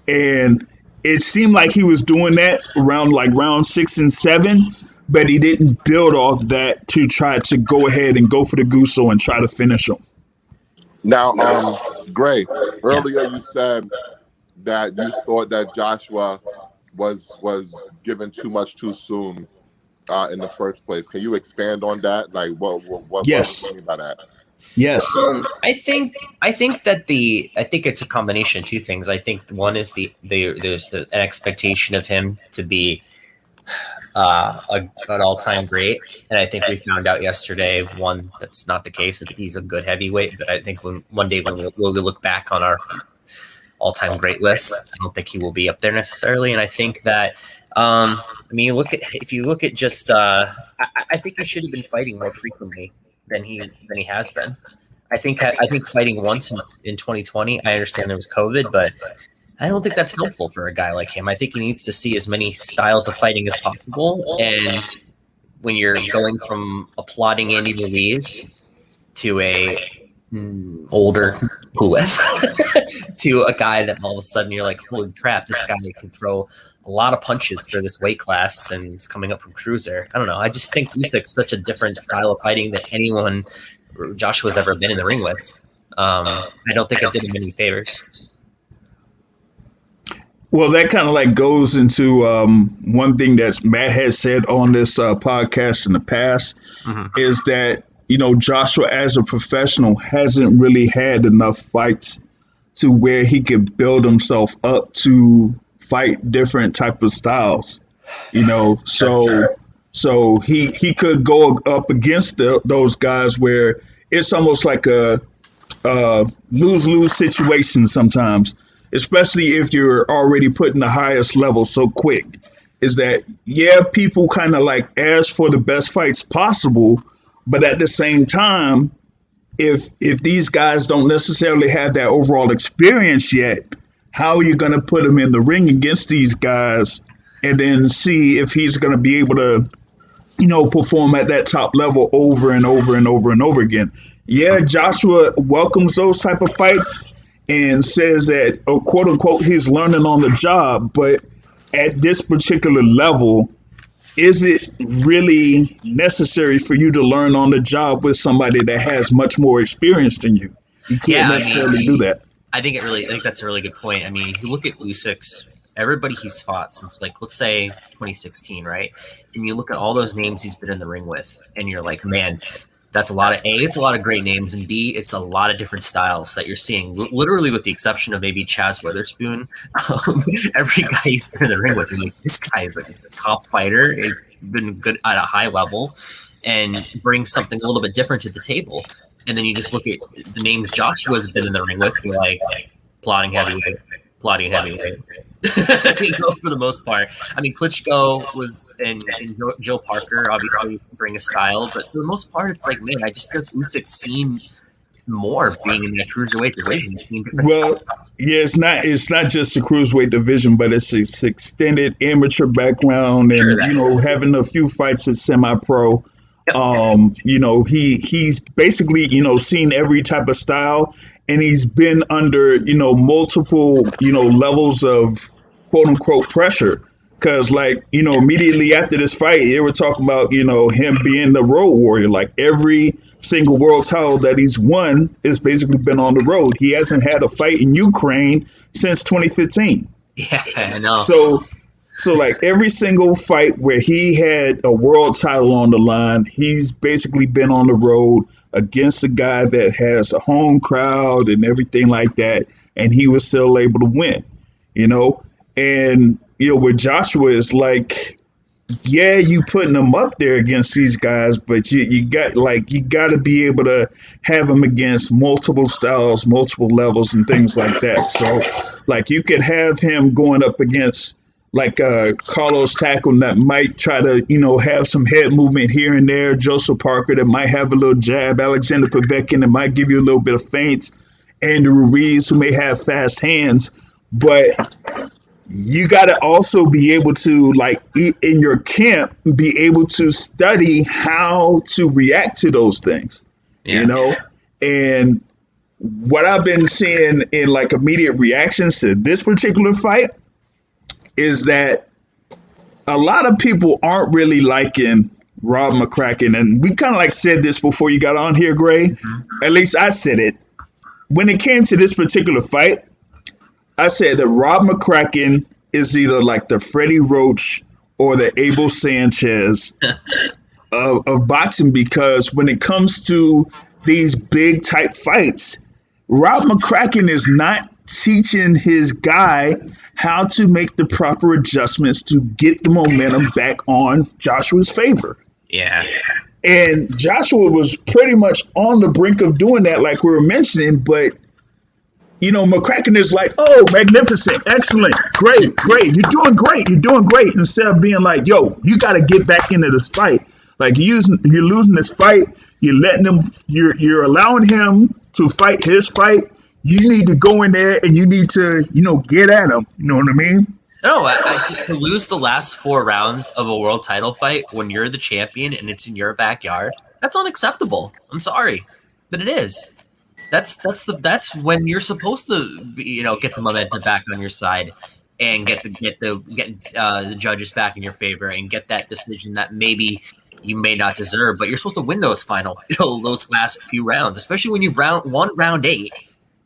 Speaker 1: And it seemed like he was doing that around like round 6 and 7, but he didn't build off that to try to go ahead and go for the Guso and try to finish him.
Speaker 2: Now, Gray, earlier you said that you thought that Joshua was given too much too soon in the first place. Can you expand on that? Like, what
Speaker 1: Yes.
Speaker 2: do you mean by that?
Speaker 1: Yes.
Speaker 5: I think it's a combination of two things. I think one is there's an expectation of him to be an all-time great, and I think we found out yesterday one that's not the case. I think he's a good heavyweight, but I think one day when we'll look back on our all-time great list, I don't think he will be up there necessarily. And I think that if you look at just I think he should have been fighting more frequently than he has been. I think fighting once in 2020, I understand there was COVID, but I don't think that's helpful for a guy like him. I think he needs to see as many styles of fighting as possible. And when you're going from applauding Andy Ruiz to a older Pulev to a guy that all of a sudden you're like, holy crap, this guy can throw a lot of punches for this weight class and he's coming up from cruiser. I don't know. I just think Usyk's such a different style of fighting than anyone Joshua's ever been in the ring with. I don't think it did him any favors.
Speaker 1: Well, that kind of like goes into one thing that Matt has said on this podcast in the past is that, Joshua as a professional hasn't really had enough fights to where he could build himself up to fight different type of styles, so he could go up against those guys where it's almost like a lose-lose situation sometimes, especially if you're already putting the highest level so quick. Is that, people kind of like ask for the best fights possible, but at the same time, if these guys don't necessarily have that overall experience yet, how are you going to put them in the ring against these guys and then see if he's going to be able to, perform at that top level over and over and over and over again? Yeah, Joshua welcomes those type of fights and says that, quote unquote, he's learning on the job. But at this particular level, is it really necessary for you to learn on the job with somebody that has much more experience than you? You can't necessarily do that.
Speaker 5: I think that's a really good point. I mean, if you look at Usyk's, everybody he's fought since, like, let's say 2016, right? And you look at all those names he's been in the ring with, and you're like, man, that's it's a lot of great names, and B, it's a lot of different styles that you're seeing. Literally, with the exception of maybe Chaz Witherspoon, every guy he's been in the ring with, you're like, this guy is a top fighter. He's been good at a high level and brings something a little bit different to the table. And then you just look at the names Joshua's been in the ring with, you're like, plotting heavyweight. For the most part. I mean, Klitschko was and Joe Parker obviously bring a style, but for the most part, it's like, man, I just feel Usyk's seen more being in that cruiserweight division. It's seen different styles.
Speaker 1: Yeah, it's not just the cruiserweight division, but it's its extended amateur background and having a few fights at semi-pro. He's basically seen every type of style, and he's been under multiple levels of quote unquote pressure, because immediately after this fight they were talking about him being the road warrior. Like, every single world title that he's won has basically been on the road. He hasn't had a fight in Ukraine since 2015.
Speaker 5: Yeah, I know.
Speaker 1: So like every single fight where he had a world title on the line, he's basically been on the road against a guy that has a home crowd and everything like that, and he was still able to win, And, with Joshua, it's like, yeah, you putting him up there against these guys, but you got to be able to have him against multiple styles, multiple levels and things like that. So like you could have him going up against like Carlos Takam that might try to, have some head movement here and there. Joseph Parker that might have a little jab. Alexander Povetkin that might give you a little bit of feints. Andrew Ruiz, who may have fast hands. But you got to also be able to, like, in your camp, be able to study how to react to those things, And what I've been seeing in, like, immediate reactions to this particular fight, is that a lot of people aren't really liking Rob McCracken. And we kind of like said this before you got on here, Gray. At least I said it. When it came to this particular fight, I said that Rob McCracken is either like the Freddie Roach or the Abel Sanchez of boxing, because when it comes to these big type fights, Rob McCracken is not teaching his guy how to make the proper adjustments to get the momentum back on Joshua's favor.
Speaker 5: Yeah.
Speaker 1: And Joshua was pretty much on the brink of doing that, like we were mentioning, but McCracken is like, oh, magnificent, excellent, great, you're doing great, instead of being like, yo, you got to get back into this fight. Like, you're losing this fight, you're allowing him to fight his fight. You need to go in there and you need to, get at him. You know what I mean?
Speaker 5: No, to lose the last 4 rounds of a world title fight when you're the champion and it's in your backyard, that's unacceptable. I'm sorry, but it is. That's when you're supposed to, get the momentum back on your side and get the judges back in your favor and get that decision that maybe you may not deserve, but you're supposed to win those those last few rounds, especially when you've won round 8.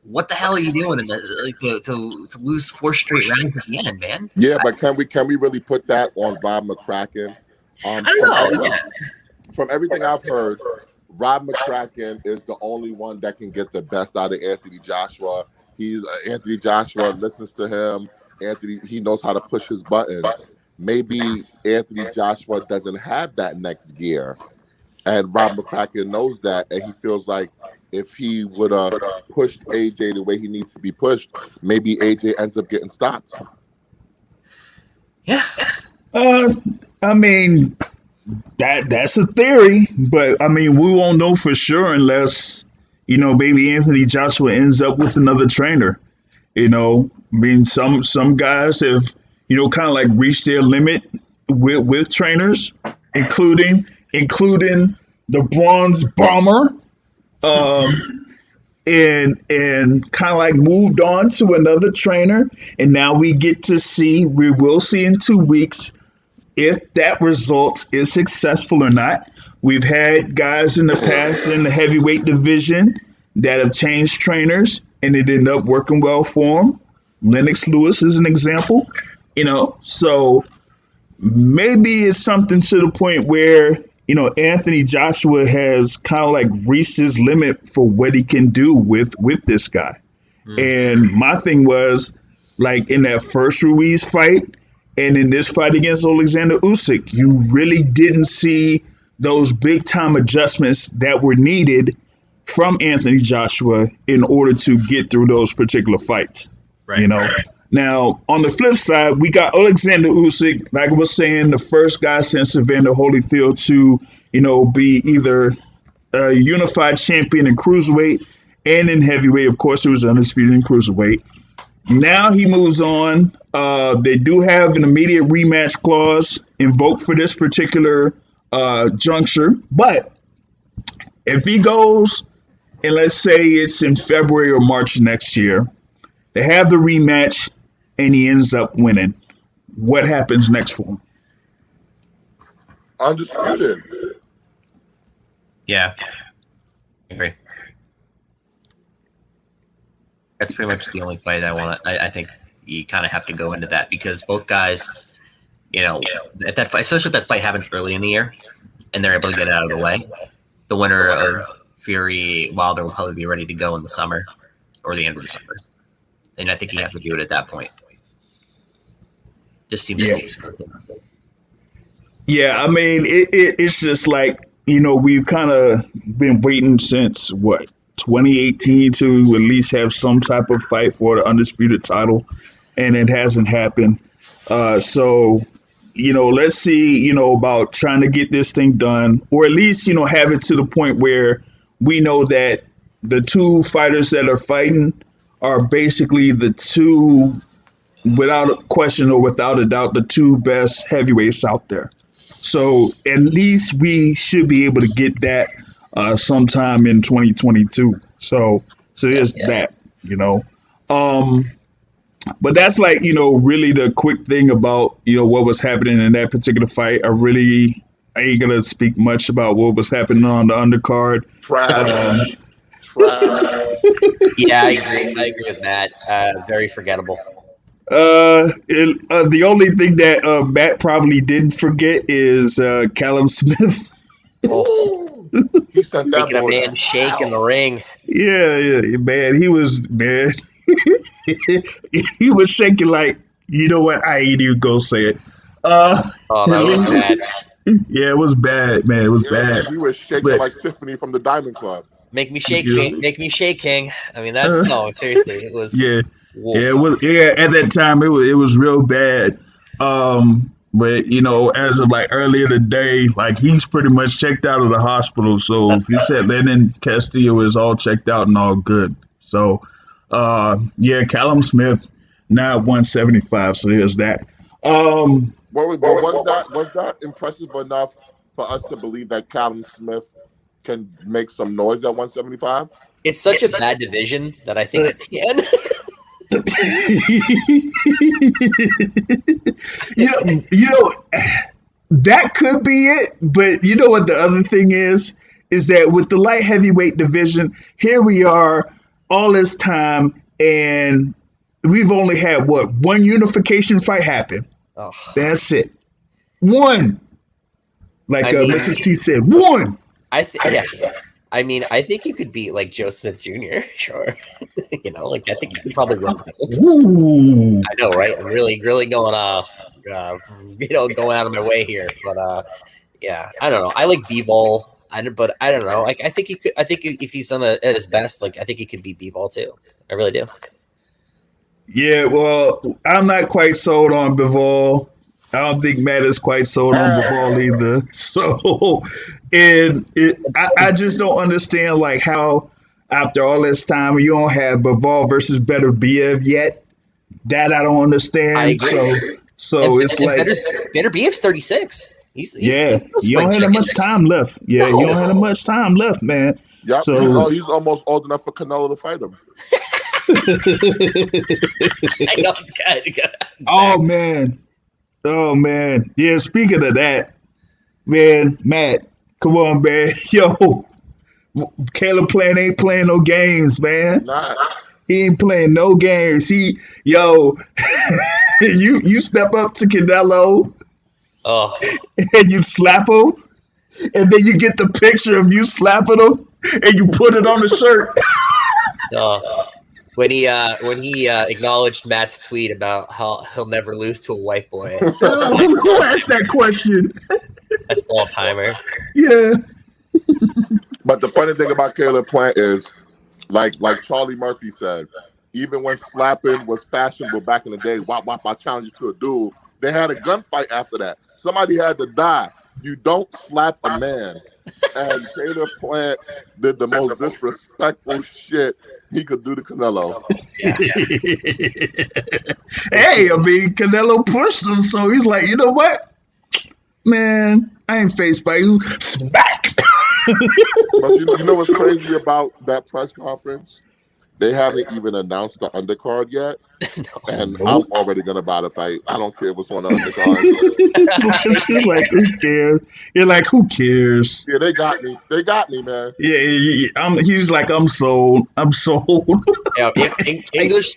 Speaker 5: What the hell are you doing to lose 4 straight rounds at the end, man?
Speaker 2: Yeah, but can we really put that on Rob McCracken?
Speaker 5: I don't know.
Speaker 2: From everything I've heard, Rob McCracken is the only one that can get the best out of Anthony Joshua. Anthony Joshua listens to him. He knows how to push his buttons. Maybe Anthony Joshua doesn't have that next gear, and Rob McCracken knows that, and he feels like if he would have pushed AJ the way he needs to be pushed, maybe AJ ends up getting stopped.
Speaker 5: Yeah.
Speaker 1: I mean, that's a theory, but I mean, we won't know for sure unless, maybe Anthony Joshua ends up with another trainer. I mean, some guys have, kind of like reached their limit with trainers, including the Bronze Bomber, and kind of like moved on to another trainer. And now we will see in 2 weeks if that result is successful or not. We've had guys in the past in the heavyweight division that have changed trainers and it ended up working well for them. Lennox Lewis is an example, so maybe it's something to the point where, Anthony Joshua has kind of like reached his limit for what he can do with this guy. And my thing was, like, in that first Ruiz fight and in this fight against Alexander Usyk, you really didn't see those big time adjustments that were needed from Anthony Joshua in order to get through those particular fights.
Speaker 5: Right.
Speaker 1: Now, on the flip side, we got Alexander Usyk, like I was saying, the first guy since Evander Holyfield to, be either a unified champion in cruiserweight and in heavyweight. Of course, it was undisputed in cruiserweight. Now he moves on. They do have an immediate rematch clause invoked for this particular juncture. But if he goes, and let's say it's in February or March next year, they have the rematch and he ends up winning, what happens next for him?
Speaker 2: Undisputed.
Speaker 5: Yeah. I agree. That's pretty much the only fight I want to. I think you kind of have to go into that because both guys, if that fight, especially if that fight happens early in the year and they're able to get it out of the way, the winner of Fury Wilder will probably be ready to go in the summer or the end of the summer. And I think you have to do it at that point. Just seems
Speaker 1: Yeah, I mean, it's just like, we've kind of been waiting since, 2018 to at least have some type of fight for the undisputed title, and it hasn't happened. So, let's see, about trying to get this thing done, or at least, have it to the point where we know that the two fighters that are fighting are basically the two, without a question or without a doubt, the two best heavyweights out there. So at least we should be able to get that sometime in 2022. So there's that, But that's like, really the quick thing about, what was happening in that particular fight. I ain't gonna speak much about what was happening on the undercard.
Speaker 2: Trash. Trash.
Speaker 5: Yeah, I agree. I agree with Matt. Very forgettable.
Speaker 1: The only thing that Matt probably didn't forget is Callum Smith.
Speaker 5: Oh,
Speaker 2: He sent that
Speaker 5: making a
Speaker 2: boy
Speaker 5: man
Speaker 2: to
Speaker 5: shake in the
Speaker 2: hell.
Speaker 5: ring.
Speaker 1: Yeah, man. He was man. He was shaking like, you know what? I ain't even gonna say it.
Speaker 5: Oh, that was bad.
Speaker 1: Yeah, it was bad, man. It was
Speaker 2: Yeah,
Speaker 1: bad.
Speaker 2: he was shaking
Speaker 1: But
Speaker 2: like Tiffany from the Diamond Club.
Speaker 5: Make me shake,
Speaker 1: yeah,
Speaker 5: King. Make me shake, King. I mean, that's no, seriously. It was
Speaker 1: yeah,
Speaker 5: wolf.
Speaker 1: yeah. It was at that time it was real bad. But as of like earlier today, like he's pretty much checked out of the hospital. So
Speaker 5: That's
Speaker 1: if you said Lennon Castillo is all checked out and all good. So yeah, Callum Smith now at 175. So there's that.
Speaker 2: But was that impressive enough for us to believe that Callum Smith can make some noise at 175?
Speaker 5: It's such a bad division that I think it can.
Speaker 1: That could be it, but you know what the other thing is that with the light heavyweight division, here we are all this time, and we've only had one unification fight happen.
Speaker 5: Oh,
Speaker 1: That's it, one. Like
Speaker 5: I mean,
Speaker 1: Mrs. T said, one.
Speaker 5: yeah. I mean, I think you could beat like Joe Smith Jr. Sure, like I think you could probably win.
Speaker 1: Ooh.
Speaker 5: I know, right? I'm really going going out of my way here, but yeah, I don't know. I like B-Ball, but I don't know. Like, I think he could. I think if he's at his best, like I think he could beat B-Ball too. I really do.
Speaker 1: Yeah, well, I'm not quite sold on Bivol. I don't think Matt is quite sold on Bivol either. So, I just don't understand like how after all this time you don't have Bivol versus Better Biev yet. That I don't understand.
Speaker 5: I agree.
Speaker 1: So it's like
Speaker 5: Better Biev's 36. He's
Speaker 1: you don't have that much time left. Yeah, you don't have that much time left, man.
Speaker 2: Yep,
Speaker 1: So
Speaker 2: he's almost old enough for Canelo to fight him.
Speaker 5: I know it's good. Exactly.
Speaker 1: Oh man. Yeah, speaking of that, man, Matt, come on, man. Yo, Caleb ain't playing no games, man.
Speaker 2: Nah.
Speaker 1: He ain't playing no games. You step up to Canelo and you slap him, and then you get the picture of you slapping him and you put it on the shirt.
Speaker 5: When he acknowledged Matt's tweet about how he'll never lose to a white boy.
Speaker 1: Who asked that question?
Speaker 5: That's all timer.
Speaker 1: Yeah.
Speaker 2: But the funny thing about Caleb Plant is, like Charlie Murphy said, even when slapping was fashionable back in the day, wop, I challenge you to a duel, they had a gunfight after that. Somebody had to die. You don't slap a man. And Caleb Plant did the most disrespectful shit he could do to Canelo.
Speaker 5: Yeah.
Speaker 1: Hey, I mean, Canelo pushed him, so he's like, you know what? Man, I ain't faced by you. Smack!
Speaker 2: But you know what's crazy about that press conference? They haven't even announced the undercard yet. And I'm already going to buy the fight. I don't care what's on the undercard.
Speaker 1: He's like, who cares? You're like, who cares?
Speaker 2: Yeah, they got me. They got me, man.
Speaker 1: Yeah. He's like, I'm sold.
Speaker 5: Yeah, English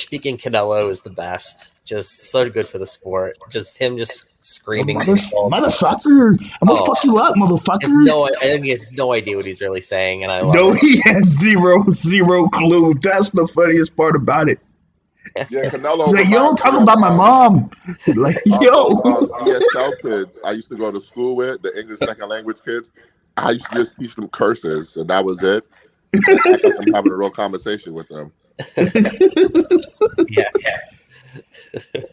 Speaker 5: speaking Canelo is the best. Just so good for the sport. Just him just screaming
Speaker 1: motherfucker! I'm gonna fuck you up, motherfucker!
Speaker 5: I think he has no idea what he's really saying, and I love it.
Speaker 1: He has zero clue. That's the funniest part about it.
Speaker 2: Yeah, Canelo.
Speaker 1: He's like, you don't talk about my mom. Like, yo.
Speaker 2: ESL kids I used to go to school with, the English second language kids, I used to just teach them curses, and that was it. I'm having a real conversation with them.
Speaker 5: Yeah.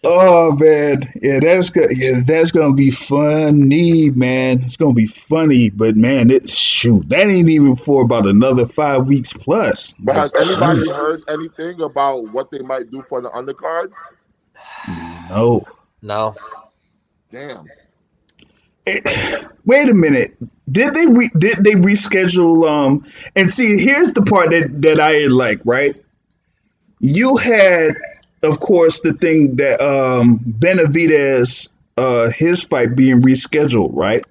Speaker 1: Oh man, yeah, that's good. Yeah, that's gonna be funny, man. It's gonna be funny, but man, that ain't even for about another 5 weeks plus.
Speaker 2: But has anybody heard anything about what they might do for the undercard?
Speaker 1: No.
Speaker 2: Damn.
Speaker 1: Wait a minute. Did they reschedule? And see, here's the part that I like. Right, you had of course, the thing that Benavidez, his fight being rescheduled, right?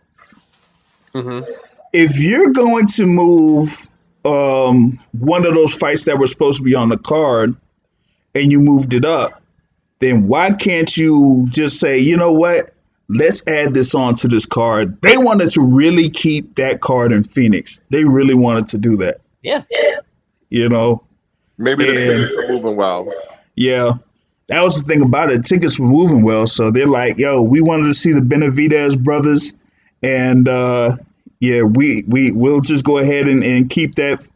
Speaker 5: Mm-hmm.
Speaker 1: If you're going to move one of those fights that were supposed to be on the card and you moved it up, then why can't you just say, you know what? Let's add this on to this card. They wanted to really keep that card in Phoenix. They really wanted to do that.
Speaker 5: Yeah.
Speaker 1: You know?
Speaker 2: Maybe the
Speaker 1: And
Speaker 2: tickets are moving well.
Speaker 1: yeah, that was the thing about it. Tickets were moving well. So they're like, yo, we wanted to see the Benavidez brothers. And yeah, we'll just go ahead and keep that,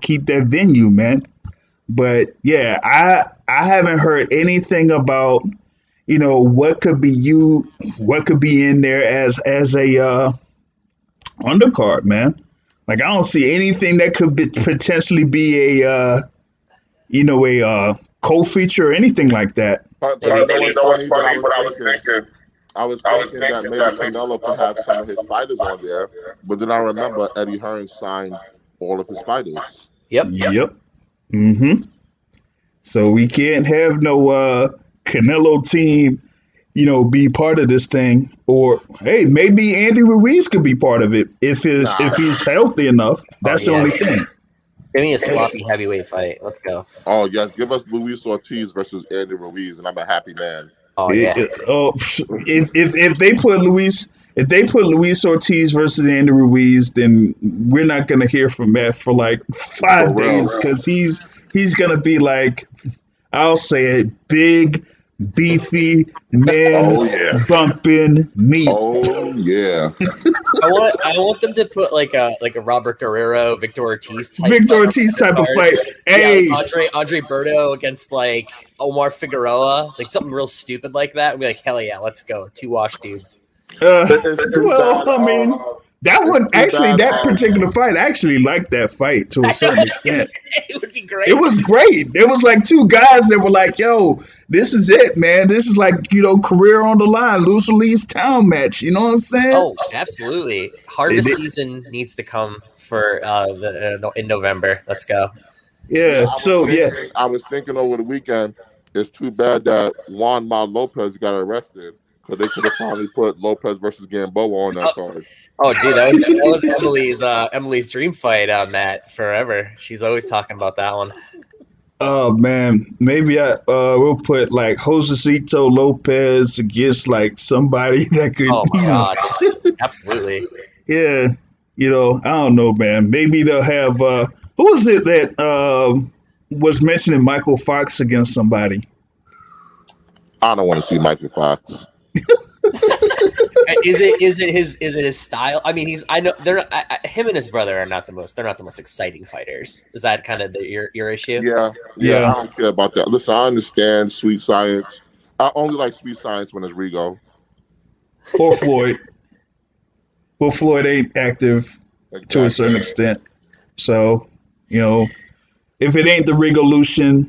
Speaker 1: keep that venue, man. But yeah, I haven't heard anything about, what could be in there as a undercard, man. Like I don't see anything that could potentially be a co-feature or anything like that.
Speaker 2: But you know what's funny? What I was thinking that maybe Canelo could have some of his fighters on there, but then I remember Eddie Hearn signed all of his fighters.
Speaker 5: Yep.
Speaker 1: Mm-hmm. So we can't have no Canelo team, be part of this thing. Or hey, maybe Andy Ruiz could be part of it if he's healthy enough. That's the only thing.
Speaker 5: Give me a sloppy heavyweight fight. Let's go.
Speaker 2: Oh yes, give us Luis Ortiz versus Andy Ruiz, and I'm a happy man.
Speaker 5: Oh yeah.
Speaker 1: If they put Luis Ortiz versus Andy Ruiz, then we're not gonna hear from Matt for like 5 days because he's gonna be like, I'll say it, big, beefy man bumping meat.
Speaker 2: Oh yeah.
Speaker 5: I want them to put like a Robert Guerrero, Victor Ortiz type
Speaker 1: of fight. Hey,
Speaker 5: like Andre Berto against like Omar Figueroa, like something real stupid like that. We'd be like, hell yeah, let's go. 2 wash dudes.
Speaker 1: Well, I mean, that one actually, that particular fight, I actually liked that fight to a certain extent.
Speaker 5: It would be great.
Speaker 1: It was great. There was like 2 guys that were like, yo, this is it, man. This is like, career on the line, lose or leaves town match. You know what I'm saying?
Speaker 5: Oh, absolutely. Harvest season needs to come for in November. Let's go.
Speaker 1: Yeah.
Speaker 2: I was thinking over the weekend, it's too bad that Juan Mal Lopez got arrested. Because they could have probably put Lopez versus Gamboa on that card.
Speaker 5: Oh, dude, that was Emily's dream fight on that forever. She's always talking about that one.
Speaker 1: Oh man, maybe we'll put like Josecito Lopez against like somebody that could.
Speaker 5: Oh my god, absolutely.
Speaker 1: Yeah, I don't know, man. Maybe they'll have who was it that was mentioning Michael Fox against somebody?
Speaker 2: I don't want to see Michael Fox.
Speaker 5: Is it his style? I mean, him and his brother are not the most exciting fighters. Is that kind of your issue?
Speaker 2: Yeah. I don't care about that. Listen, I understand Sweet Science. I only like Sweet Science when it's Rigo
Speaker 1: or Floyd. Well, Floyd ain't active to a certain extent, so if it ain't the Rigolution,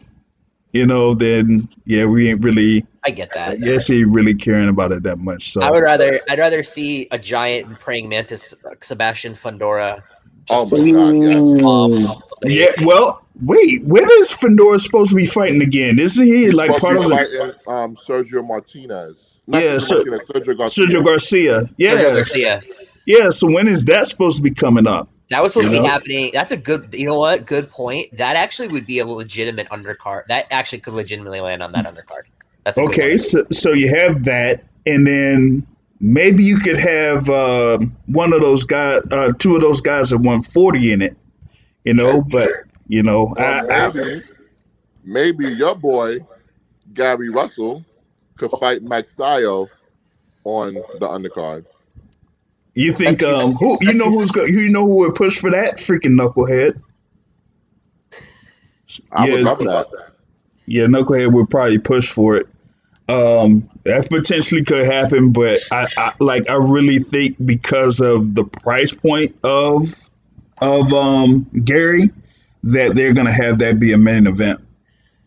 Speaker 1: then yeah, we ain't really.
Speaker 5: I get that.
Speaker 1: I guess he really caring about it that much. So
Speaker 5: I'd rather see a giant and praying mantis, Sebastian Fundora.
Speaker 2: Oh my God!
Speaker 1: Yeah. Well, wait. When is Fundora supposed to be fighting again? Isn't he
Speaker 2: He's
Speaker 1: like part of
Speaker 2: fighting Sergio Martinez?
Speaker 1: Sergio Garcia. Yeah.
Speaker 5: Sergio Garcia.
Speaker 1: Yeah. So when is that supposed to be coming up?
Speaker 5: That was supposed to be happening. That's a good. You know what? Good point. That actually would be a legitimate undercard. That actually could legitimately land on that undercard. That's
Speaker 1: okay. So you have that, and then maybe you could have one of those guys, 2 of those guys at 140 in it. But
Speaker 2: maybe your boy Gary Russell could fight Mike Sayo on the undercard.
Speaker 1: You think who would push for that freaking knucklehead?
Speaker 2: I would love that.
Speaker 1: Yeah, knucklehead would probably push for it. That potentially could happen, but I really think because of the price point of Gary that they're gonna have that be a main event.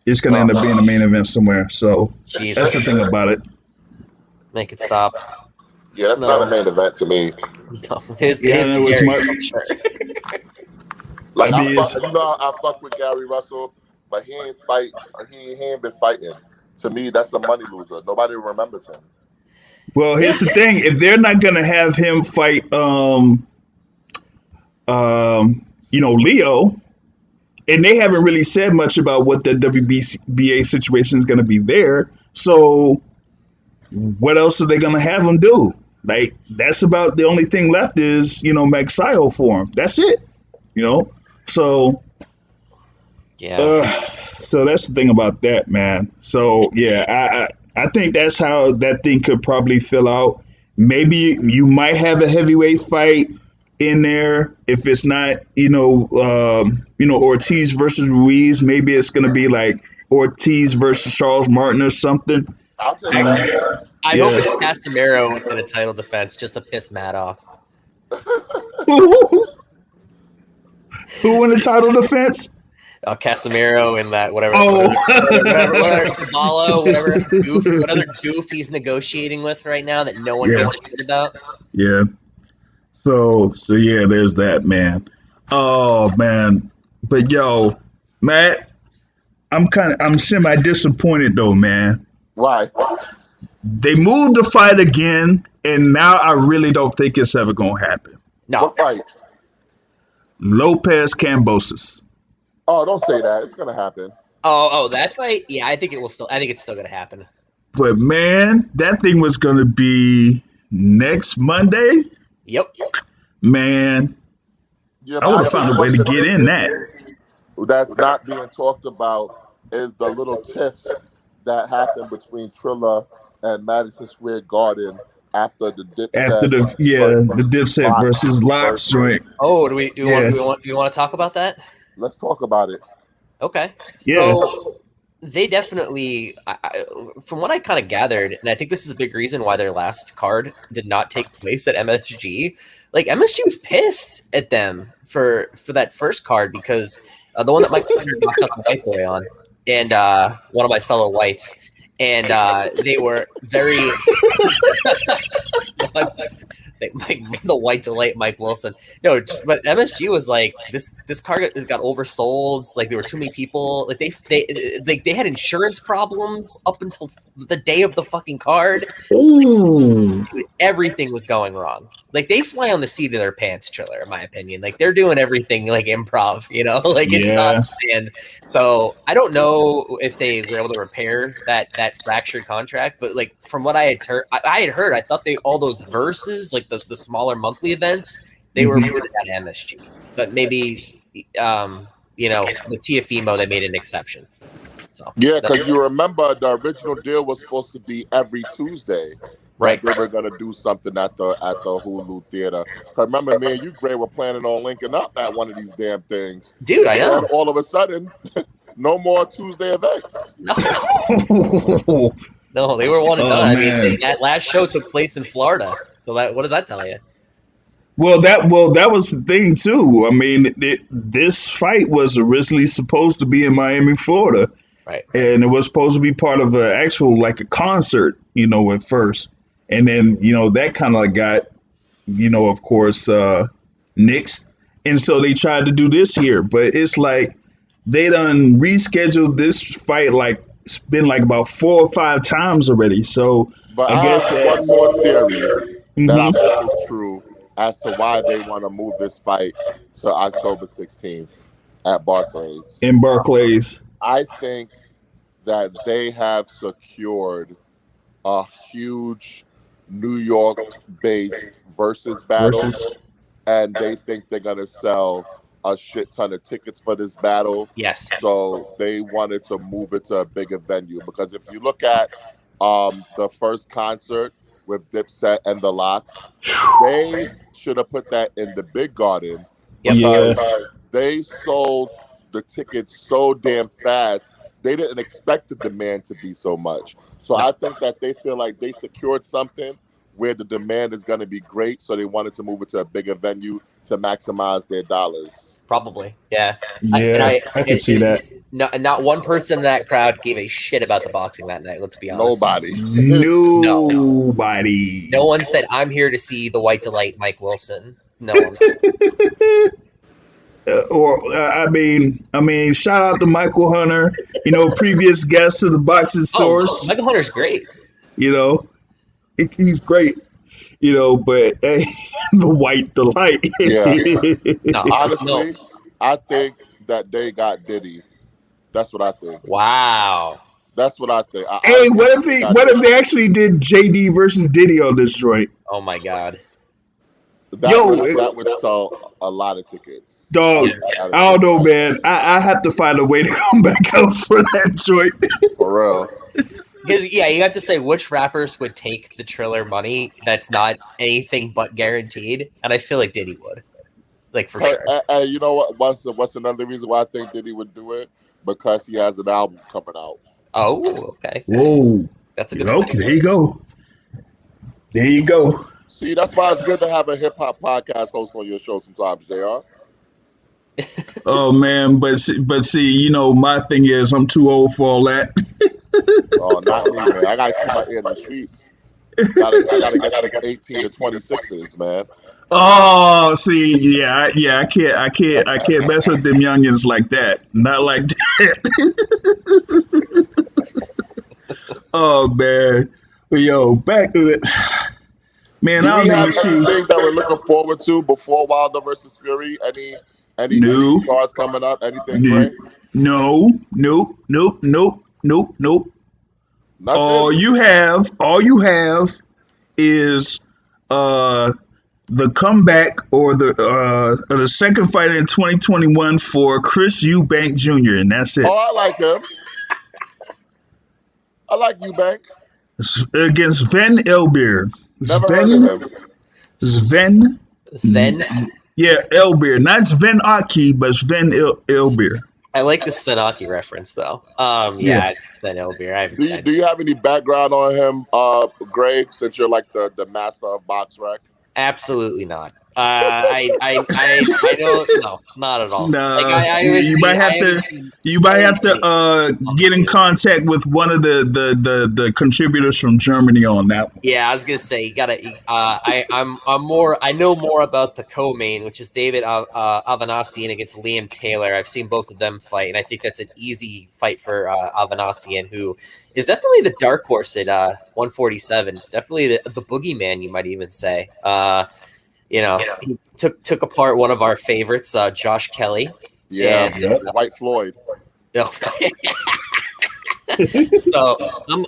Speaker 1: It's gonna end up being a main event somewhere. So that's the thing about it.
Speaker 5: Make it stop.
Speaker 2: Yeah, that's not a main event to me.
Speaker 5: No, it's
Speaker 2: sure. Like I fuck with Gary Russell, but he ain't been fighting To me, that's a money loser. Nobody remembers him.
Speaker 1: Well, here's the thing: if they're not gonna have him fight, Leo, and they haven't really said much about what the WBA situation is gonna be there. So, what else are they gonna have him do? Like, that's about the only thing left is Magsayo for him. That's it. So
Speaker 5: Yeah.
Speaker 1: so that's the thing about that, man. So yeah, I think that's how that thing could probably fill out. Maybe you might have a heavyweight fight in there if it's not Ortiz versus Ruiz. Maybe it's gonna be like Ortiz versus Charles Martin or something.
Speaker 2: I'll take that.
Speaker 5: I hope it's Casemiro in a title defense just to piss Matt off.
Speaker 1: Who in the title defense?
Speaker 5: Casemiro and that whatever what other goof he's negotiating with right now that no one gives a shit about.
Speaker 1: Yeah. So yeah, there's that, man. Oh man. But yo, Matt, I'm semi disappointed though, man.
Speaker 2: Why?
Speaker 1: They moved the fight again, and now I really don't think it's ever gonna happen.
Speaker 5: No.
Speaker 2: What fight?
Speaker 1: Lopez Cambosis.
Speaker 2: Oh, don't say that. It's gonna happen.
Speaker 5: Oh, that fight? Yeah, I think it's still gonna happen.
Speaker 1: But man, that thing was gonna be next Monday.
Speaker 5: Yep.
Speaker 1: Man,
Speaker 2: Yeah,
Speaker 1: I would have found a way to get in that.
Speaker 2: That's not being talked about is the little tiff that happened between Trilla and Madison Square Garden after the Dipset
Speaker 1: versus Locks joint.
Speaker 5: Oh, do we want to talk about that?
Speaker 2: Let's talk about it.
Speaker 5: Okay.
Speaker 1: Yeah.
Speaker 5: So they definitely, from what I kind of gathered, and I think this is a big reason why their last card did not take place at MSG. Like MSG was pissed at them for that first card because the one that Mike knocked up the white boy on, and one of my fellow whites, and they were very the white delight Mike Wilson. No, but MSG was like this card got oversold. Like there were too many people. Like they had insurance problems up until the day of the fucking card.
Speaker 1: Ooh.
Speaker 5: Dude, everything was going wrong. Like they fly on the seat of their pants, Triller, in my opinion. Like they're doing everything like improv, like it's not planned. So I don't know if they were able to repair that fractured contract, but like from what I had heard, I thought all those verses, like the smaller monthly events, they were put at MSG. But maybe the Tiafimo, they made an exception. So
Speaker 2: yeah, because you remember the original deal was supposed to be every Tuesday.
Speaker 5: Right.
Speaker 2: They were gonna do something at the Hulu Theater. Cause remember, me and you, Gray, were planning on linking up at one of these damn things.
Speaker 5: Dude, I know.
Speaker 2: And all of a sudden, no more Tuesday events.
Speaker 5: No, they were one and done.
Speaker 1: Man.
Speaker 5: I mean, that last show took place in Florida. So what does that tell you?
Speaker 1: Well, that was the thing too. I mean, this fight was originally supposed to be in Miami, Florida,
Speaker 5: right?
Speaker 1: And it was supposed to be part of an actual like a concert, at first, and then that kind of got, of course, nixed, and so they tried to do this here, but it's like they done rescheduled this fight like it's been like about 4 or 5 times already. So
Speaker 2: but I guess one more theory that I hope is true as to why they want to move this fight to October 16th at Barclays.
Speaker 1: In Barclays.
Speaker 2: I think that they have secured a huge New York-based versus battle, and they think they're going to sell a shit ton of tickets for this battle.
Speaker 5: Yes.
Speaker 2: So they wanted to move it to a bigger venue, because if you look at the first concert with Dipset and the Locks, they should have put that in the Big Garden, because they sold the tickets so damn fast. They didn't expect the demand to be so much. So I think that they feel like they secured something where the demand is going to be great, so they wanted to move it to a bigger venue to maximize their dollars.
Speaker 5: Probably, yeah.
Speaker 1: Yeah, I can see that.
Speaker 5: Not one person in that crowd gave a shit about the boxing that night, let's be honest.
Speaker 2: Nobody.
Speaker 1: Nobody.
Speaker 5: No one said, I'm here to see the white delight Mike Wilson. No one.
Speaker 1: shout out to Michael Hunter, previous guest of the Boxing
Speaker 5: Oh,
Speaker 1: Source.
Speaker 5: Michael Hunter's great.
Speaker 1: You know, he's great. But hey, the white delight.
Speaker 2: Yeah.
Speaker 5: No, no.
Speaker 2: Honestly, I think that they got Diddy. That's what I think.
Speaker 5: Wow.
Speaker 2: That's what I think.
Speaker 1: Hey, what if they actually did JD versus Diddy on this joint?
Speaker 5: Oh my God.
Speaker 2: That would sell a lot of tickets.
Speaker 1: Dog, I don't know, man. I have to find a way to come back out for that joint.
Speaker 2: For real.
Speaker 5: Because you have to say which rappers would take the Triller money that's not anything but guaranteed, and I feel like Diddy would, like for sure.
Speaker 2: You know what? What's another reason why I think Diddy would do it? Because he has an album coming out.
Speaker 5: Oh, okay.
Speaker 1: Whoa,
Speaker 5: that's a good.
Speaker 1: Okay, there you go. There you go.
Speaker 2: See, that's why it's good to have a hip hop podcast host on your show sometimes, JR.
Speaker 1: Oh man, but see, my thing is I'm too old for all that.
Speaker 2: Oh, not me, man. I gotta keep my ear in the streets. I gotta get to 18 to 26s, man.
Speaker 1: Oh, see, yeah, I can't mess with them youngins like that. Not like that. Oh man, but yo, back to it. Man,
Speaker 2: Do
Speaker 1: I
Speaker 2: we
Speaker 1: don't
Speaker 2: have
Speaker 1: even see
Speaker 2: anything that we're looking forward to before Wilder versus Fury? Any
Speaker 1: No.
Speaker 2: cards coming up? Anything
Speaker 1: No.
Speaker 2: great?
Speaker 1: No, nope.
Speaker 2: Nothing?
Speaker 1: All you have is the comeback or the second fight in 2021 for Chris Eubank Jr. and that's it.
Speaker 2: Oh, I like him. I like Eubank.
Speaker 1: Against Sven Elbeer.
Speaker 2: Never heard of him.
Speaker 1: Sven. Yeah, Elbeer. Not Sven Aki, but Sven Elbeer.
Speaker 5: I like the Sven Aki reference though.
Speaker 1: Yeah.
Speaker 5: It's Sven Elbeer.
Speaker 2: Do you have any background on him, Greg? Since you're like the master of box rec.
Speaker 5: Absolutely not. I don't. No, not at all.
Speaker 1: No,
Speaker 5: Like,
Speaker 1: you might have to get in contact with one of the contributors from Germany on that one.
Speaker 5: Yeah, I was gonna say you gotta. I know more about the co-main, which is David Avanasian against Liam Taylor. I've seen both of them fight, and I think that's an easy fight for Avanasian, who is definitely the dark horse at 147. Definitely the boogeyman, you might even say. He took apart one of our favorites, Josh Kelly.
Speaker 2: Yeah, White Floyd.
Speaker 5: So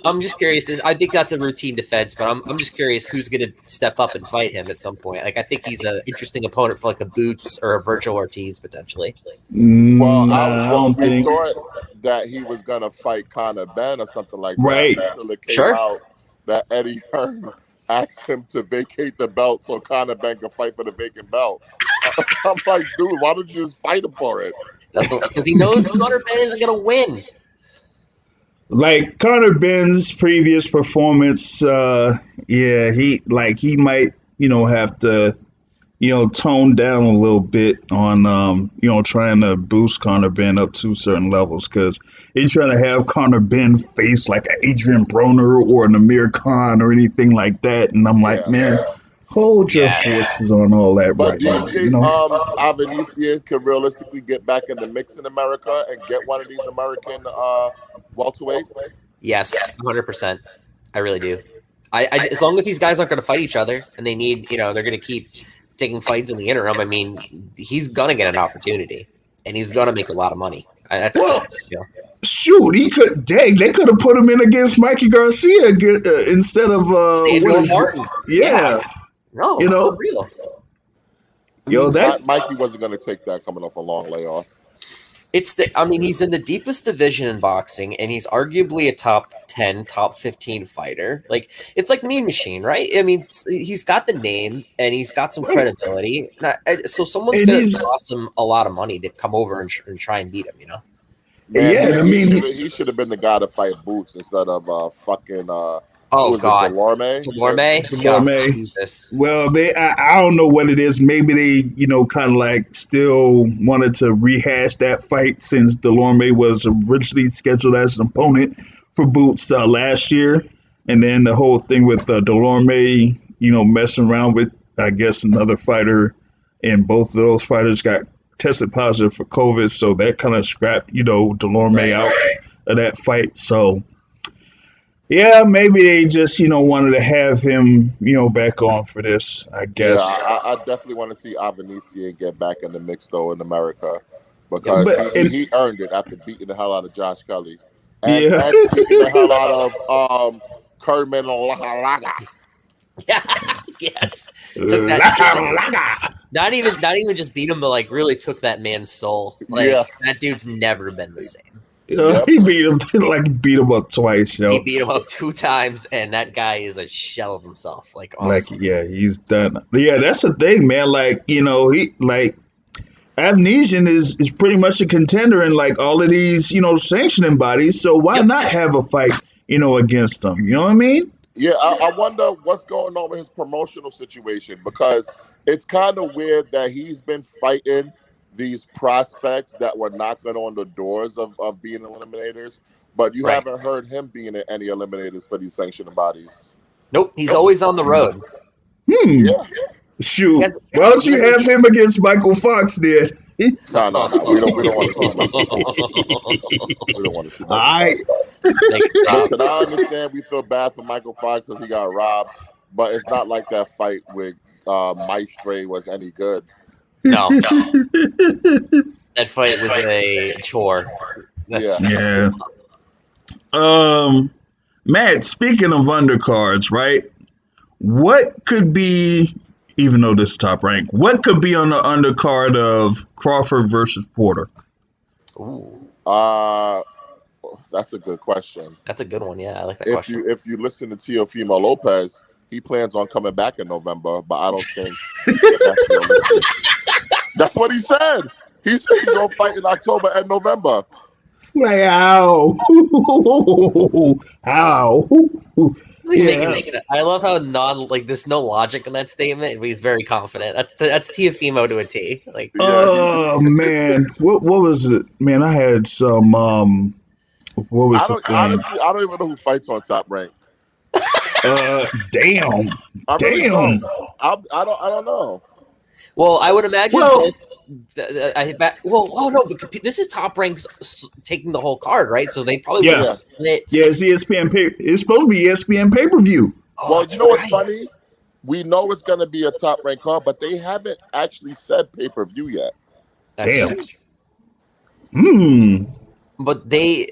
Speaker 5: I'm just curious. I think that's a routine defense, but I'm just curious who's going to step up and fight him at some point. Like I think he's an interesting opponent for like a Boots or a Virgil Ortiz potentially.
Speaker 2: Well,
Speaker 1: I don't think
Speaker 2: thought that he was going to fight Conor Benn or something like
Speaker 1: right.
Speaker 2: that. Until it came out that Eddie Hearn asked him to vacate the belt so Conor Benn can fight for the vacant belt. I'm like, dude, why don't you just fight him for it?
Speaker 5: That's because he knows Conor Benn isn't going to win.
Speaker 1: Like Conor Benn's previous performance, he might, have to, tone down a little bit on, trying to boost Conor Benn up to certain levels because he's trying to have Conor Benn face like an Adrian Broner or an Amir Khan or anything like that. And I'm like, man, hold your horses on all that
Speaker 2: but
Speaker 1: right
Speaker 2: do you
Speaker 1: now.
Speaker 2: think Avanasian can realistically get back in the mix in America and get one of these American welterweights?
Speaker 5: Yes, 100%. I really do. I as long as these guys aren't going to fight each other and they need, they're going to keep taking fights in the interim. I mean, he's going to get an opportunity and he's going to make a lot of money.
Speaker 1: Shoot, they could have put him in against Mikey Garcia instead of
Speaker 5: Martin.
Speaker 1: Yeah.
Speaker 5: No, for real.
Speaker 2: Mikey wasn't going to take that coming off a long layoff.
Speaker 5: He's in the deepest division in boxing, and he's arguably a top 10, top 15 fighter. Like, it's like Mean Machine, right? I mean, he's got the name, and he's got some credibility. So someone's going to cost him a lot of money to come over and try and beat him,
Speaker 2: Man, he should have been the guy to fight Boots instead of fucking.
Speaker 1: Delorme.
Speaker 5: Jesus.
Speaker 1: Well, I don't know what it is. Maybe they, kind of like still wanted to rehash that fight since Delorme was originally scheduled as an opponent for Boots last year, and then the whole thing with Delorme, messing around with, I guess, another fighter, and both of those fighters got tested positive for COVID, so that kind of scrapped, Delorme out of that fight. So yeah, maybe they just, wanted to have him, back on for this, I
Speaker 2: Yeah,
Speaker 1: guess.
Speaker 2: I definitely want to see Avanesian get back in the mix though in America
Speaker 5: Yeah,
Speaker 2: because
Speaker 1: But
Speaker 2: he earned it after beating the hell out of Josh Kelly and
Speaker 1: yeah,
Speaker 2: beating the hell out of Kerman Laharaga.
Speaker 5: Yes. Took
Speaker 1: Laga, laga.
Speaker 5: not even just beat him, but like really took that man's soul. Like
Speaker 2: Yeah.
Speaker 5: that dude's never been the same.
Speaker 2: Yep.
Speaker 1: He beat him beat him up twice,
Speaker 5: He
Speaker 1: yo.
Speaker 5: beat him up 2 times, and that guy is a shell of himself. Like
Speaker 1: Like,
Speaker 5: honestly,
Speaker 1: yeah, he's done. Yeah, that's the thing, man. Like, he like Amnesian is pretty much a contender in like all of these, sanctioning bodies. So why
Speaker 5: Yep.
Speaker 1: not have a fight, against them? You know what I mean?
Speaker 2: Yeah, I wonder what's going on with his promotional situation because it's kind of weird that he's been fighting these prospects that were knocking on the doors of being eliminators, but you
Speaker 5: Right.
Speaker 2: haven't heard him being in any eliminators for these sanctioning bodies.
Speaker 5: nope. He's always on the road.
Speaker 2: Yeah.
Speaker 1: Shoot.
Speaker 5: He has-
Speaker 1: Why don't you
Speaker 5: he has-
Speaker 1: have him against Michael Fox then?
Speaker 2: No. We don't want to see Michael Fox. We don't want to see Michael
Speaker 1: All right.
Speaker 2: Fox.
Speaker 5: Like,
Speaker 2: Listen, I understand we feel bad for Michael Fox because he got robbed, but it's not like that fight with Maestre was any good.
Speaker 5: no, that fight was a chore. That's
Speaker 2: Yeah.
Speaker 1: Yeah. Matt, speaking of undercards, right? What could be, even though this is top rank, what could be on the undercard of Crawford versus Porter?
Speaker 5: Ooh,
Speaker 2: That's a good question.
Speaker 5: that's a good one. Yeah, I like that question.
Speaker 2: If you listen to Teofimo Lopez, he plans on coming back in November, but I don't think that's realistic. That's what he said. He said he's gonna fight in October and November.
Speaker 1: Like, how? How?
Speaker 5: Doesn't make any sense. I love how there's no logic in that statement, but he's very confident. That's Teofimo to a T. Like,
Speaker 1: Oh man, what was it? Man, I had some. What was the thing?
Speaker 2: Honestly, I don't even know who fights on Top Rank.
Speaker 1: Damn.
Speaker 2: I really
Speaker 1: Damn.
Speaker 2: don't. I don't know.
Speaker 5: well, I would imagine.
Speaker 1: Well-
Speaker 5: oh no, but this is Top Ranks taking the whole card, right? So they probably
Speaker 1: Yeah.
Speaker 5: would have split.
Speaker 1: Yeah, it's ESPN pay. It's supposed to be ESPN pay per view.
Speaker 5: Oh,
Speaker 2: Well,
Speaker 5: that's
Speaker 2: you know what's
Speaker 5: right.
Speaker 2: funny? We know it's gonna be a Top Rank card, but they haven't actually said pay-per-view yet.
Speaker 5: That's
Speaker 1: Damn.
Speaker 5: true.
Speaker 1: Hmm.
Speaker 5: But they're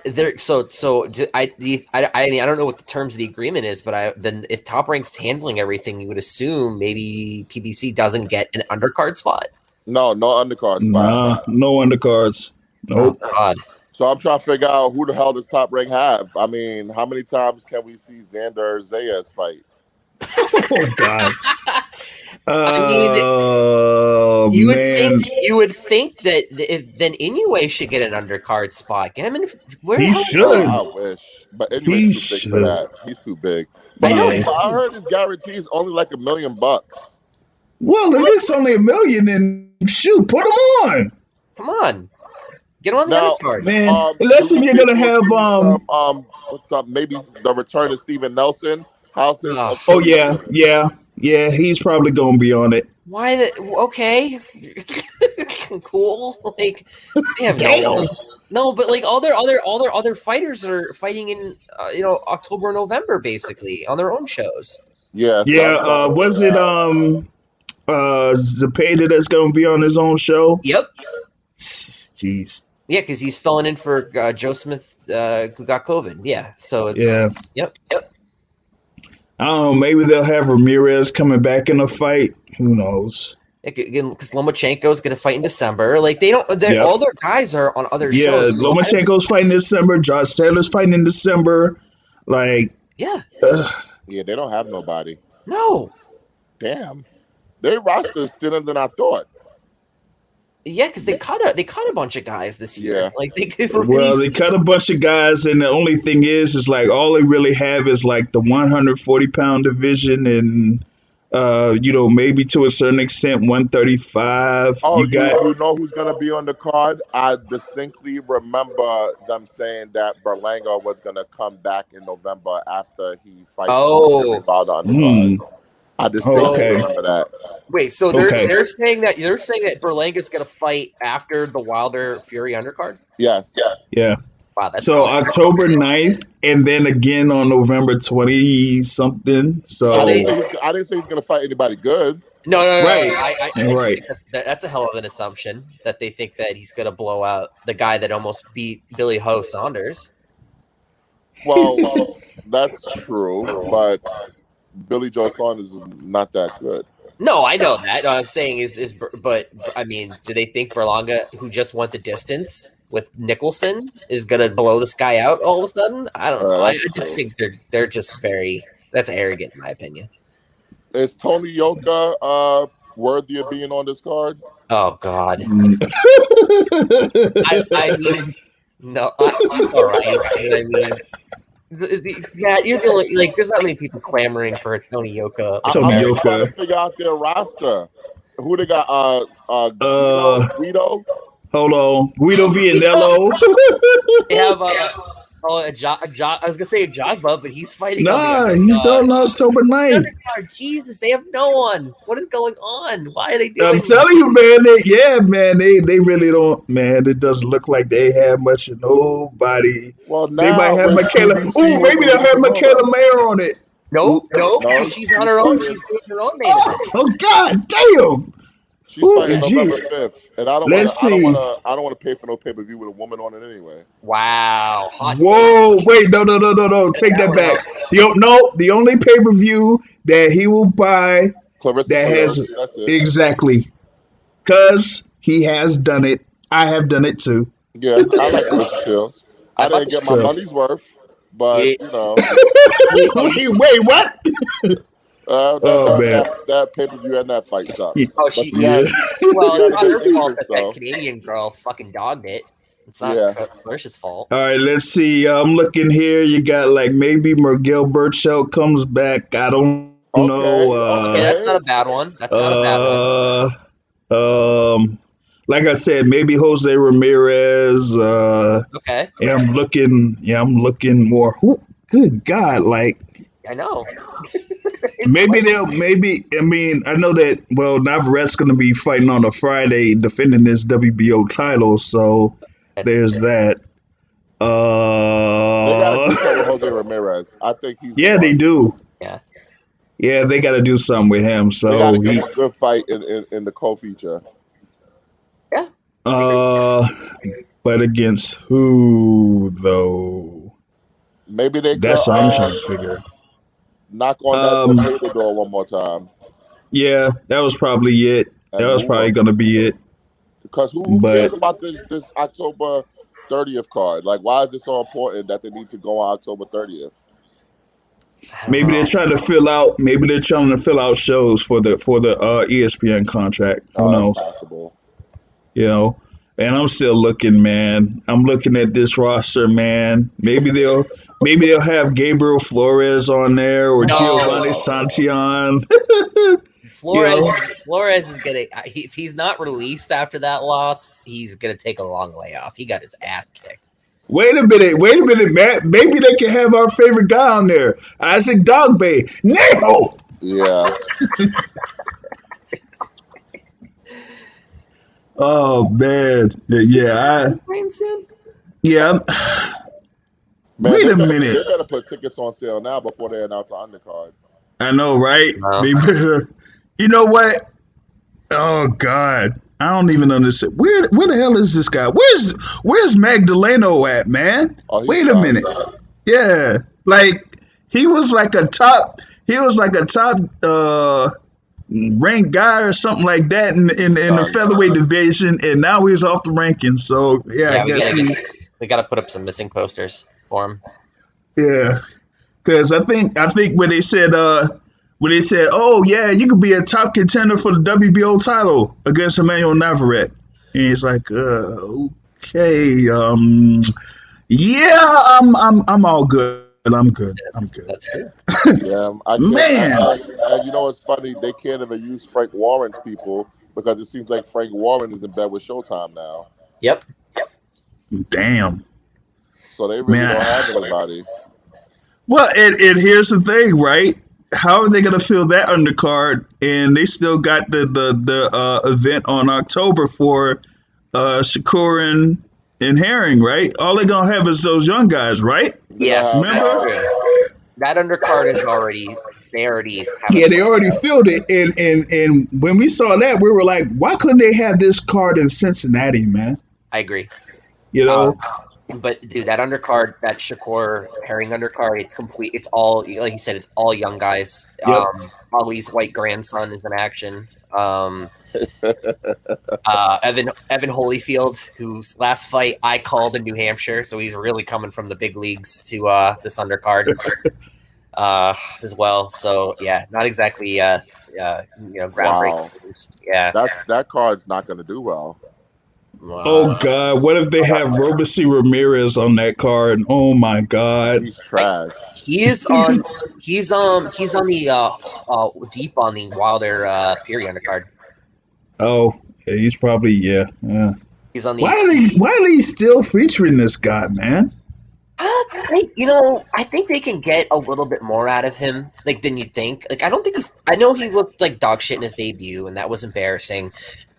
Speaker 5: I mean I don't know what the terms of the agreement is, but then if Top Rank's handling everything, you would assume maybe PBC doesn't get an undercard spot.
Speaker 2: No undercard spot.
Speaker 1: Nah, no undercards. Nope.
Speaker 5: Oh God.
Speaker 2: So I'm trying to figure out who the hell does Top Rank have. I mean, how many times can we see Xander Zayas fight?
Speaker 1: Oh God.
Speaker 5: You would
Speaker 1: Man.
Speaker 5: think that then Inoue should get an undercard spot. Get him in. Where
Speaker 1: He
Speaker 5: the hell is
Speaker 1: should.
Speaker 5: he?
Speaker 2: I wish, but
Speaker 1: He
Speaker 2: anyways, too big for
Speaker 1: should.
Speaker 2: that. He's too big.
Speaker 5: I know
Speaker 1: Yeah.
Speaker 5: he's-
Speaker 2: I heard his guarantee is only like $1 million.
Speaker 1: Well, if it's only $1 million, then shoot, put them on,
Speaker 5: Come on, get him on the
Speaker 2: Now,
Speaker 5: undercard.
Speaker 1: man. Unless if you're gonna have
Speaker 2: what's up? Maybe the return of Steven Nelson. How's his?
Speaker 5: No.
Speaker 1: Oh yeah. He's probably gonna be on it.
Speaker 5: Why the okay? Cool. Like they have
Speaker 1: Damn.
Speaker 5: no, but like all their other fighters are fighting in October, November, basically on their own shows.
Speaker 2: Yeah.
Speaker 1: Yeah. Was it Zepeda that's gonna be on his own show?
Speaker 5: Yep.
Speaker 1: Jeez.
Speaker 5: Yeah, because he's filling in for Joe Smith, who got COVID. Yeah. So it's
Speaker 1: Yeah.
Speaker 5: Yep.
Speaker 1: I don't know. Maybe they'll have Ramirez coming back in a fight. Who knows?
Speaker 5: Because Lomachenko's going to fight in December. Like they don't.
Speaker 1: Yep.
Speaker 5: All their guys are on other
Speaker 1: Yeah,
Speaker 5: shows. So
Speaker 1: Lomachenko's fighting in December. Josh Taylor's fighting in December. Like,
Speaker 5: yeah.
Speaker 2: Yeah, they don't have nobody.
Speaker 5: No.
Speaker 2: Damn, their roster is thinner than I thought.
Speaker 5: Yeah, because they cut a bunch of guys this year.
Speaker 2: Yeah.
Speaker 5: Like they
Speaker 1: well, they cut a bunch of guys, and the only thing is like all they really have is like the 140-pound division, and maybe to a certain extent 135.
Speaker 2: Oh,
Speaker 1: you got
Speaker 2: you know who's gonna be on the card? I distinctly remember them saying that Berlanga was gonna come back in November after he fights.
Speaker 5: Oh.
Speaker 2: Wilder on the card. I distinctly
Speaker 1: Okay.
Speaker 2: remember that.
Speaker 5: Wait, so
Speaker 1: Okay.
Speaker 5: they're saying that Berlanga's going to fight after the Wilder Fury undercard?
Speaker 2: Yes.
Speaker 1: Yeah.
Speaker 5: Wow, that's
Speaker 1: So
Speaker 5: cool.
Speaker 1: October 9th, and then again on November 20 something.
Speaker 5: So
Speaker 2: I
Speaker 5: they-
Speaker 2: didn't say he's going to fight anybody good.
Speaker 5: No.
Speaker 1: Right.
Speaker 5: I just
Speaker 1: Right.
Speaker 5: think that's a hell of an assumption that they think that he's going to blow out the guy that almost beat Billy Ho Saunders.
Speaker 2: Well, that's true, but Billy Joe Saunders is not that good.
Speaker 5: No, I know that. What I'm saying but I mean, do they think Berlanga, who just went the distance with Nicholson, is going to blow this guy out all of a sudden? I don't know. I just think they're just that's arrogant in my opinion.
Speaker 2: Is Tony Yoka worthy of being on this card?
Speaker 5: Oh God.
Speaker 1: Mm.
Speaker 5: I mean, no, he's all right. You know what I mean? Matt, you're the only there's not many people clamoring for a Tony Yoka.
Speaker 1: Tony
Speaker 2: I'm
Speaker 1: Yoka.
Speaker 2: trying to figure out their roster. Who they got? Guido?
Speaker 1: Hold on. Guido Vianello.
Speaker 5: They have I was gonna say a Jogba, but he's fighting.
Speaker 1: He's on October 9th.
Speaker 5: Jesus, they have no one. What is going on? Why are they doing?
Speaker 1: I'm telling you, man. They really don't, man. It doesn't look like they have much of nobody.
Speaker 2: Well, now
Speaker 1: they might have Michaela.
Speaker 2: QVC
Speaker 1: Maybe they'll have Michaela Mayer on it.
Speaker 5: Nope.
Speaker 2: No,
Speaker 5: She's on her own. She's doing her own main event.
Speaker 1: Oh God, damn!
Speaker 2: She's fighting November 5th, and I don't want to pay for no pay-per-view with a woman on it anyway.
Speaker 5: Wow. Hot
Speaker 1: Whoa, wait, no. Take that back. The only pay-per-view that he will buy
Speaker 2: Clarissa
Speaker 1: that
Speaker 2: Shields,
Speaker 1: has
Speaker 2: that's it.
Speaker 1: exactly, because he has done it. I have done it too.
Speaker 2: Yeah, I like Clarissa Shields. I didn't get my money's worth, but you know.
Speaker 1: Wait, what?
Speaker 2: That pay-per-view and that fight sucked.
Speaker 5: Oh, she.
Speaker 1: Yeah.
Speaker 5: Well, it's not her fault that Canadian girl fucking dogged it. It's not Claricia's fault.
Speaker 1: All right, let's see. I'm looking here. You got maybe Miguel Burchell comes back. I don't know.
Speaker 5: Okay, that's not a bad one. That's not a bad one.
Speaker 1: Like I said, maybe Jose Ramirez.
Speaker 5: Okay.
Speaker 1: Yeah, I'm looking more. Good God,
Speaker 5: I know.
Speaker 1: I know that, Navarrete's going to be fighting on a Friday defending his WBO title, so there's that.
Speaker 2: They got to do something with Jose Ramirez. I think he's
Speaker 1: they do.
Speaker 5: Yeah.
Speaker 1: Yeah, they got to do something with him. So
Speaker 2: they got to give him a good fight in the co-feature.
Speaker 5: Yeah.
Speaker 1: But against who, though?
Speaker 2: Maybe they
Speaker 1: That's what I'm trying to figure.
Speaker 2: Knock on that table door one more time.
Speaker 1: Yeah, that was probably it. That was probably going to be it.
Speaker 2: Because who cares about this October 30th card? Why is it so important that they need to go on October 30th?
Speaker 1: Maybe they're trying to fill out. Maybe they're trying to fill out shows for the ESPN contract. Who knows?
Speaker 2: That's possible.
Speaker 1: And I'm still looking, man. I'm looking at this roster, man. Maybe they'll have Gabriel Flores on there or Giovanni Santillan.
Speaker 5: Flores is gonna. If he's not released after that loss, he's gonna take a long layoff. He got his ass kicked.
Speaker 1: Wait a minute, Matt. Maybe they can have our favorite guy on there, Isaac Dogbe. No.
Speaker 2: Yeah.
Speaker 1: Oh man, yeah.
Speaker 2: Man,
Speaker 1: Wait a minute.
Speaker 2: They better put tickets on sale now before they announce the undercard.
Speaker 1: I know, right?
Speaker 5: No.
Speaker 1: They better. You know what? Oh God, I don't even understand. Where the hell is this guy? Where's Magdaleno at, man?
Speaker 2: Oh,
Speaker 1: wait a minute. Yeah, he was like a top. Ranked guy or something like that in the featherweight division, and now he's off the rankings. So I guess
Speaker 5: we got to put up some missing posters for him.
Speaker 1: Yeah, because I think when they said, oh yeah, you could be a top contender for the WBO title against Emmanuel Navarrete, and he's like, okay, yeah, I'm all good. I'm good.
Speaker 5: That's good.
Speaker 2: Yeah,
Speaker 1: man.
Speaker 2: And you know what's funny? They can't even use Frank Warren's people because it seems like Frank Warren is in bed with Showtime now.
Speaker 5: Yep.
Speaker 1: Damn.
Speaker 2: So they really don't have anybody.
Speaker 1: Well, and here's the thing, right? how are they gonna fill that undercard? And they still got the event on October for Shakur and Herring, right? All they're gonna have is those young guys, right?
Speaker 5: Yes,
Speaker 1: Remember?
Speaker 5: that's true. That undercard is already they already have
Speaker 1: Yeah, they already filled it, and when we saw that, we were like, why couldn't they have this card in Cincinnati, man?
Speaker 5: I agree.
Speaker 1: You know,
Speaker 5: But dude, that undercard, that Shakur Herring undercard, it's complete. It's all like you said. It's all young guys.
Speaker 1: Yep.
Speaker 5: Ali's white grandson is in action. Evan Holyfield, whose last fight I called in New Hampshire, so he's really coming from the big leagues to this undercard as well. So yeah, not exactly groundbreaking.
Speaker 2: Wow.
Speaker 5: Yeah,
Speaker 2: That card's not going to do well.
Speaker 1: oh God, what if they have Robeson Ramirez on that card? Oh my God,
Speaker 2: He's trash.
Speaker 5: he's on the deep on the Wilder Fury undercard.
Speaker 1: oh, yeah, he's probably yeah.
Speaker 5: He's on the.
Speaker 1: Why are they still featuring this guy, man?
Speaker 5: I think they can get a little bit more out of him, like than you think. Like I don't think he's. I know he looked like dog shit in his debut, and that was embarrassing.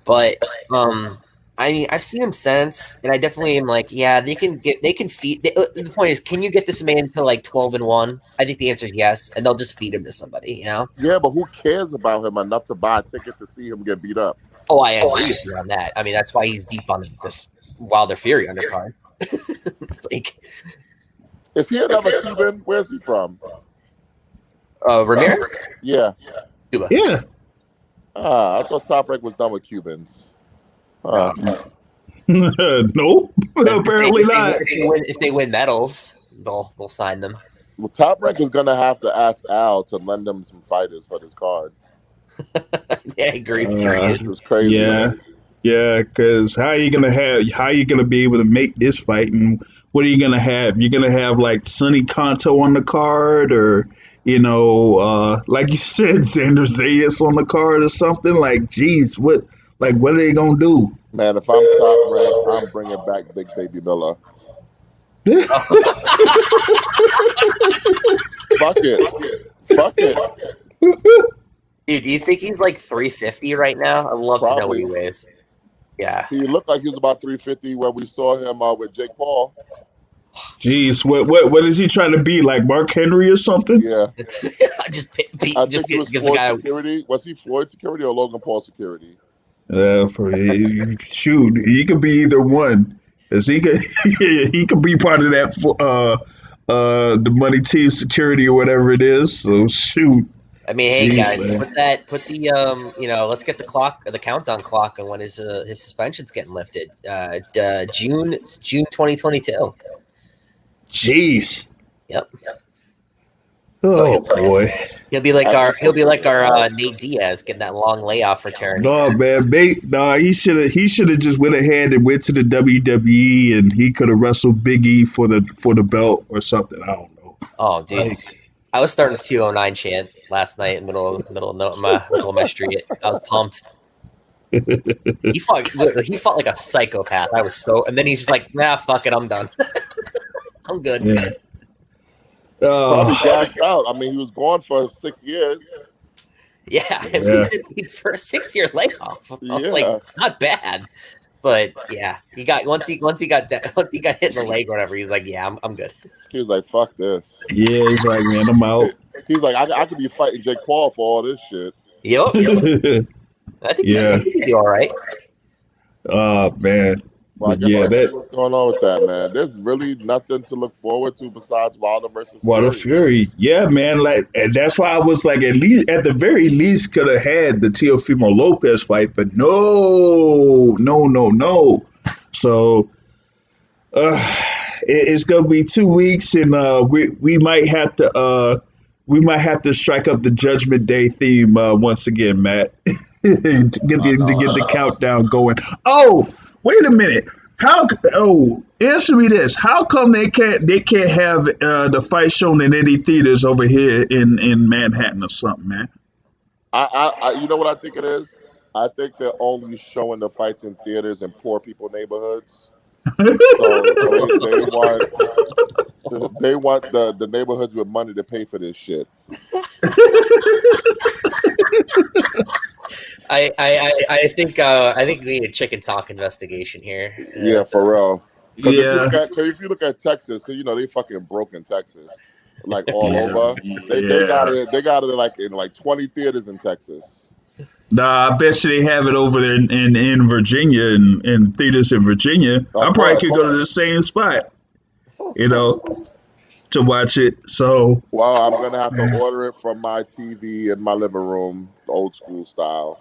Speaker 5: But I mean, I've seen him since, and I definitely am like, yeah, they can feed. The point is, can you get this man to like 12-1? I think the answer is yes, and they'll just feed him to somebody, you know?
Speaker 2: Yeah, but who cares about him enough to buy a ticket to see him get beat up?
Speaker 5: Oh, I agree with you on that. I mean, that's why he's deep on this Wilder Fury undercard. Like,
Speaker 2: is he another Cuban? Where's he from?
Speaker 5: Ramirez?
Speaker 2: Yeah.
Speaker 5: Cuba.
Speaker 1: Yeah.
Speaker 2: I thought Top Rank was done with Cubans.
Speaker 1: Nope. Apparently not.
Speaker 5: If they win medals, they'll sign them.
Speaker 2: Well, Top Rank is going to have to ask Al to lend them some fighters for this card.
Speaker 5: Yeah, I agree.
Speaker 2: It was crazy.
Speaker 1: Yeah. Yeah, because how are you gonna be able to make this fight, and what are you gonna have? You're gonna have like Sonny Conto on the card, or like you said, Xander Zayas on the card or something. Like, geez, what are they gonna do?
Speaker 2: Man, if I'm Top Rank, I'm bringing back Big Baby Miller. Fuck it.
Speaker 5: Dude, do you think he's like 350 right now? I'd love to know what he weighs. Yeah.
Speaker 2: He looked like he was about 350 when we saw him with Jake Paul.
Speaker 1: Jeez, what is he trying to be, like Mark Henry or something?
Speaker 2: Yeah.
Speaker 5: I think he was Floyd
Speaker 2: security. Was he Floyd security or Logan Paul security?
Speaker 1: Shoot, he could be either one. Cause he could be part of that the money team security or whatever it is. So shoot.
Speaker 5: I mean, hey guys,
Speaker 1: man.
Speaker 5: put the let's get the countdown clock on when his suspension's getting lifted. June 2022.
Speaker 1: Jeez.
Speaker 5: Yep.
Speaker 1: Oh boy.
Speaker 5: He'll be like our Nate Diaz getting that long layoff return.
Speaker 1: No man, he should have just went ahead and went to the WWE, and he could have wrestled Big E for the belt or something. I don't know.
Speaker 5: Oh dude. I was starting a 209 chant last night in the middle of my street. I was pumped. He fought like a psychopath. I was and then he's just like, nah, fuck it, I'm done. I'm good.
Speaker 1: Yeah.
Speaker 2: Probably gassed out. I mean, he was gone for 6 years.
Speaker 5: Yeah, for a 6-year layoff. I was like, not bad. But yeah, he got once he got hit in the leg or whatever, he's like, yeah, I'm good.
Speaker 2: He was like, fuck this.
Speaker 1: Yeah, he's like, man, I'm out.
Speaker 2: He's like, I could be fighting Jake Paul for all this shit.
Speaker 5: Yep. I think he'd do all right.
Speaker 1: Oh man.
Speaker 2: Well, what's going on with that, man? There's really nothing to look forward to besides Wilder versus
Speaker 1: Fury. Yeah, man. And that's why I was like, at the very least, could have had the Teofimo Lopez fight, but no. So, it's gonna be 2 weeks, and we might have to strike up the Judgment Day theme once again, Matt, to get the countdown going. Oh. Wait a minute. Answer me this. How come they can't have the fight shown in any theaters over here in Manhattan or something, man?
Speaker 2: I you know what I think it is? I think they're only showing the fights in theaters in poor people neighborhoods. So they want They want the neighborhoods with money to pay for this shit.
Speaker 5: I think we need a chicken talk investigation here.
Speaker 2: Yeah, for real. Because
Speaker 1: Yeah.
Speaker 2: if you look at Texas, because they fucking broke in Texas, like all
Speaker 1: Yeah.
Speaker 2: over. They got it. They got it like in like 20 theaters in Texas.
Speaker 1: Nah, I bet you they have it over there in Virginia and in theaters in Virginia. I probably could go to the same spot, to watch it. So,
Speaker 2: Well, I'm gonna have to order it from my TV in my living room, old school style.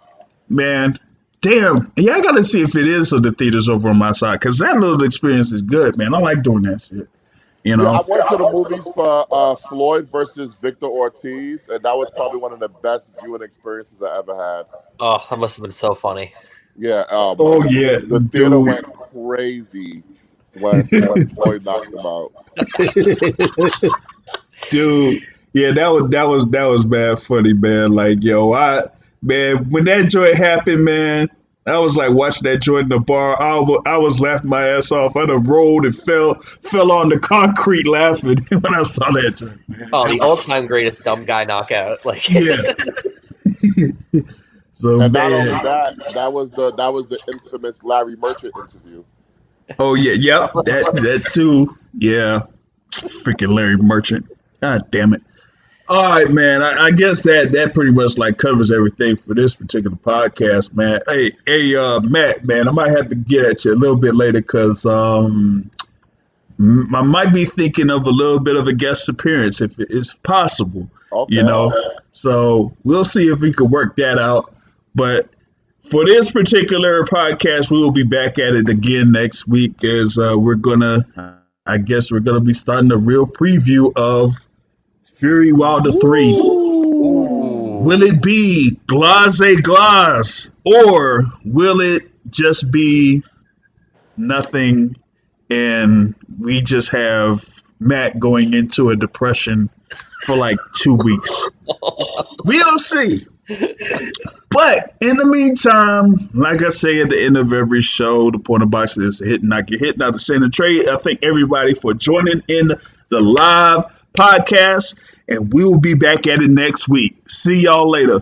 Speaker 1: man, damn, yeah, I gotta see if it is in the theaters over on my side because that little experience is good, man. I like doing that shit.
Speaker 2: Yeah, I went to the movies for Floyd versus Victor Ortiz, and that was probably one of the best viewing experiences I ever had.
Speaker 5: Oh, that must have been so funny.
Speaker 2: Yeah.
Speaker 1: Yeah,
Speaker 2: the theater went crazy when Floyd knocked him out.
Speaker 1: Dude, yeah, that was bad funny, man. Like, yo, man, when that joint happened, man, I was like watching that joint in the bar. I was laughing my ass off. I done rolled and fell on the concrete laughing when I saw that joint. Man.
Speaker 5: Oh, the all-time greatest dumb guy knockout. Like,
Speaker 1: yeah. So,
Speaker 2: And
Speaker 1: man.
Speaker 2: not only that was the infamous Larry Merchant interview.
Speaker 1: Oh yeah, yep, that too. Yeah, freaking Larry Merchant. God damn it. All right, man. I guess that pretty much like covers everything for this particular podcast, man. Hey, Matt, man, I might have to get at you a little bit later because I might be thinking of a little bit of a guest appearance if it's possible.
Speaker 2: Okay.
Speaker 1: So we'll see if we can work that out. But for this particular podcast, we will be back at it again next week as we're gonna be starting a real preview of Fury Wilder 3. Will it be glace or will it just be nothing and we just have Matt going into a depression for like 2 weeks? We'll see. But in the meantime, like I say at the end of every show, the point of boxing is hit and knock your hit. Now to say the trade, I thank everybody for joining in the live podcast, and we will be back at it next week. See y'all later.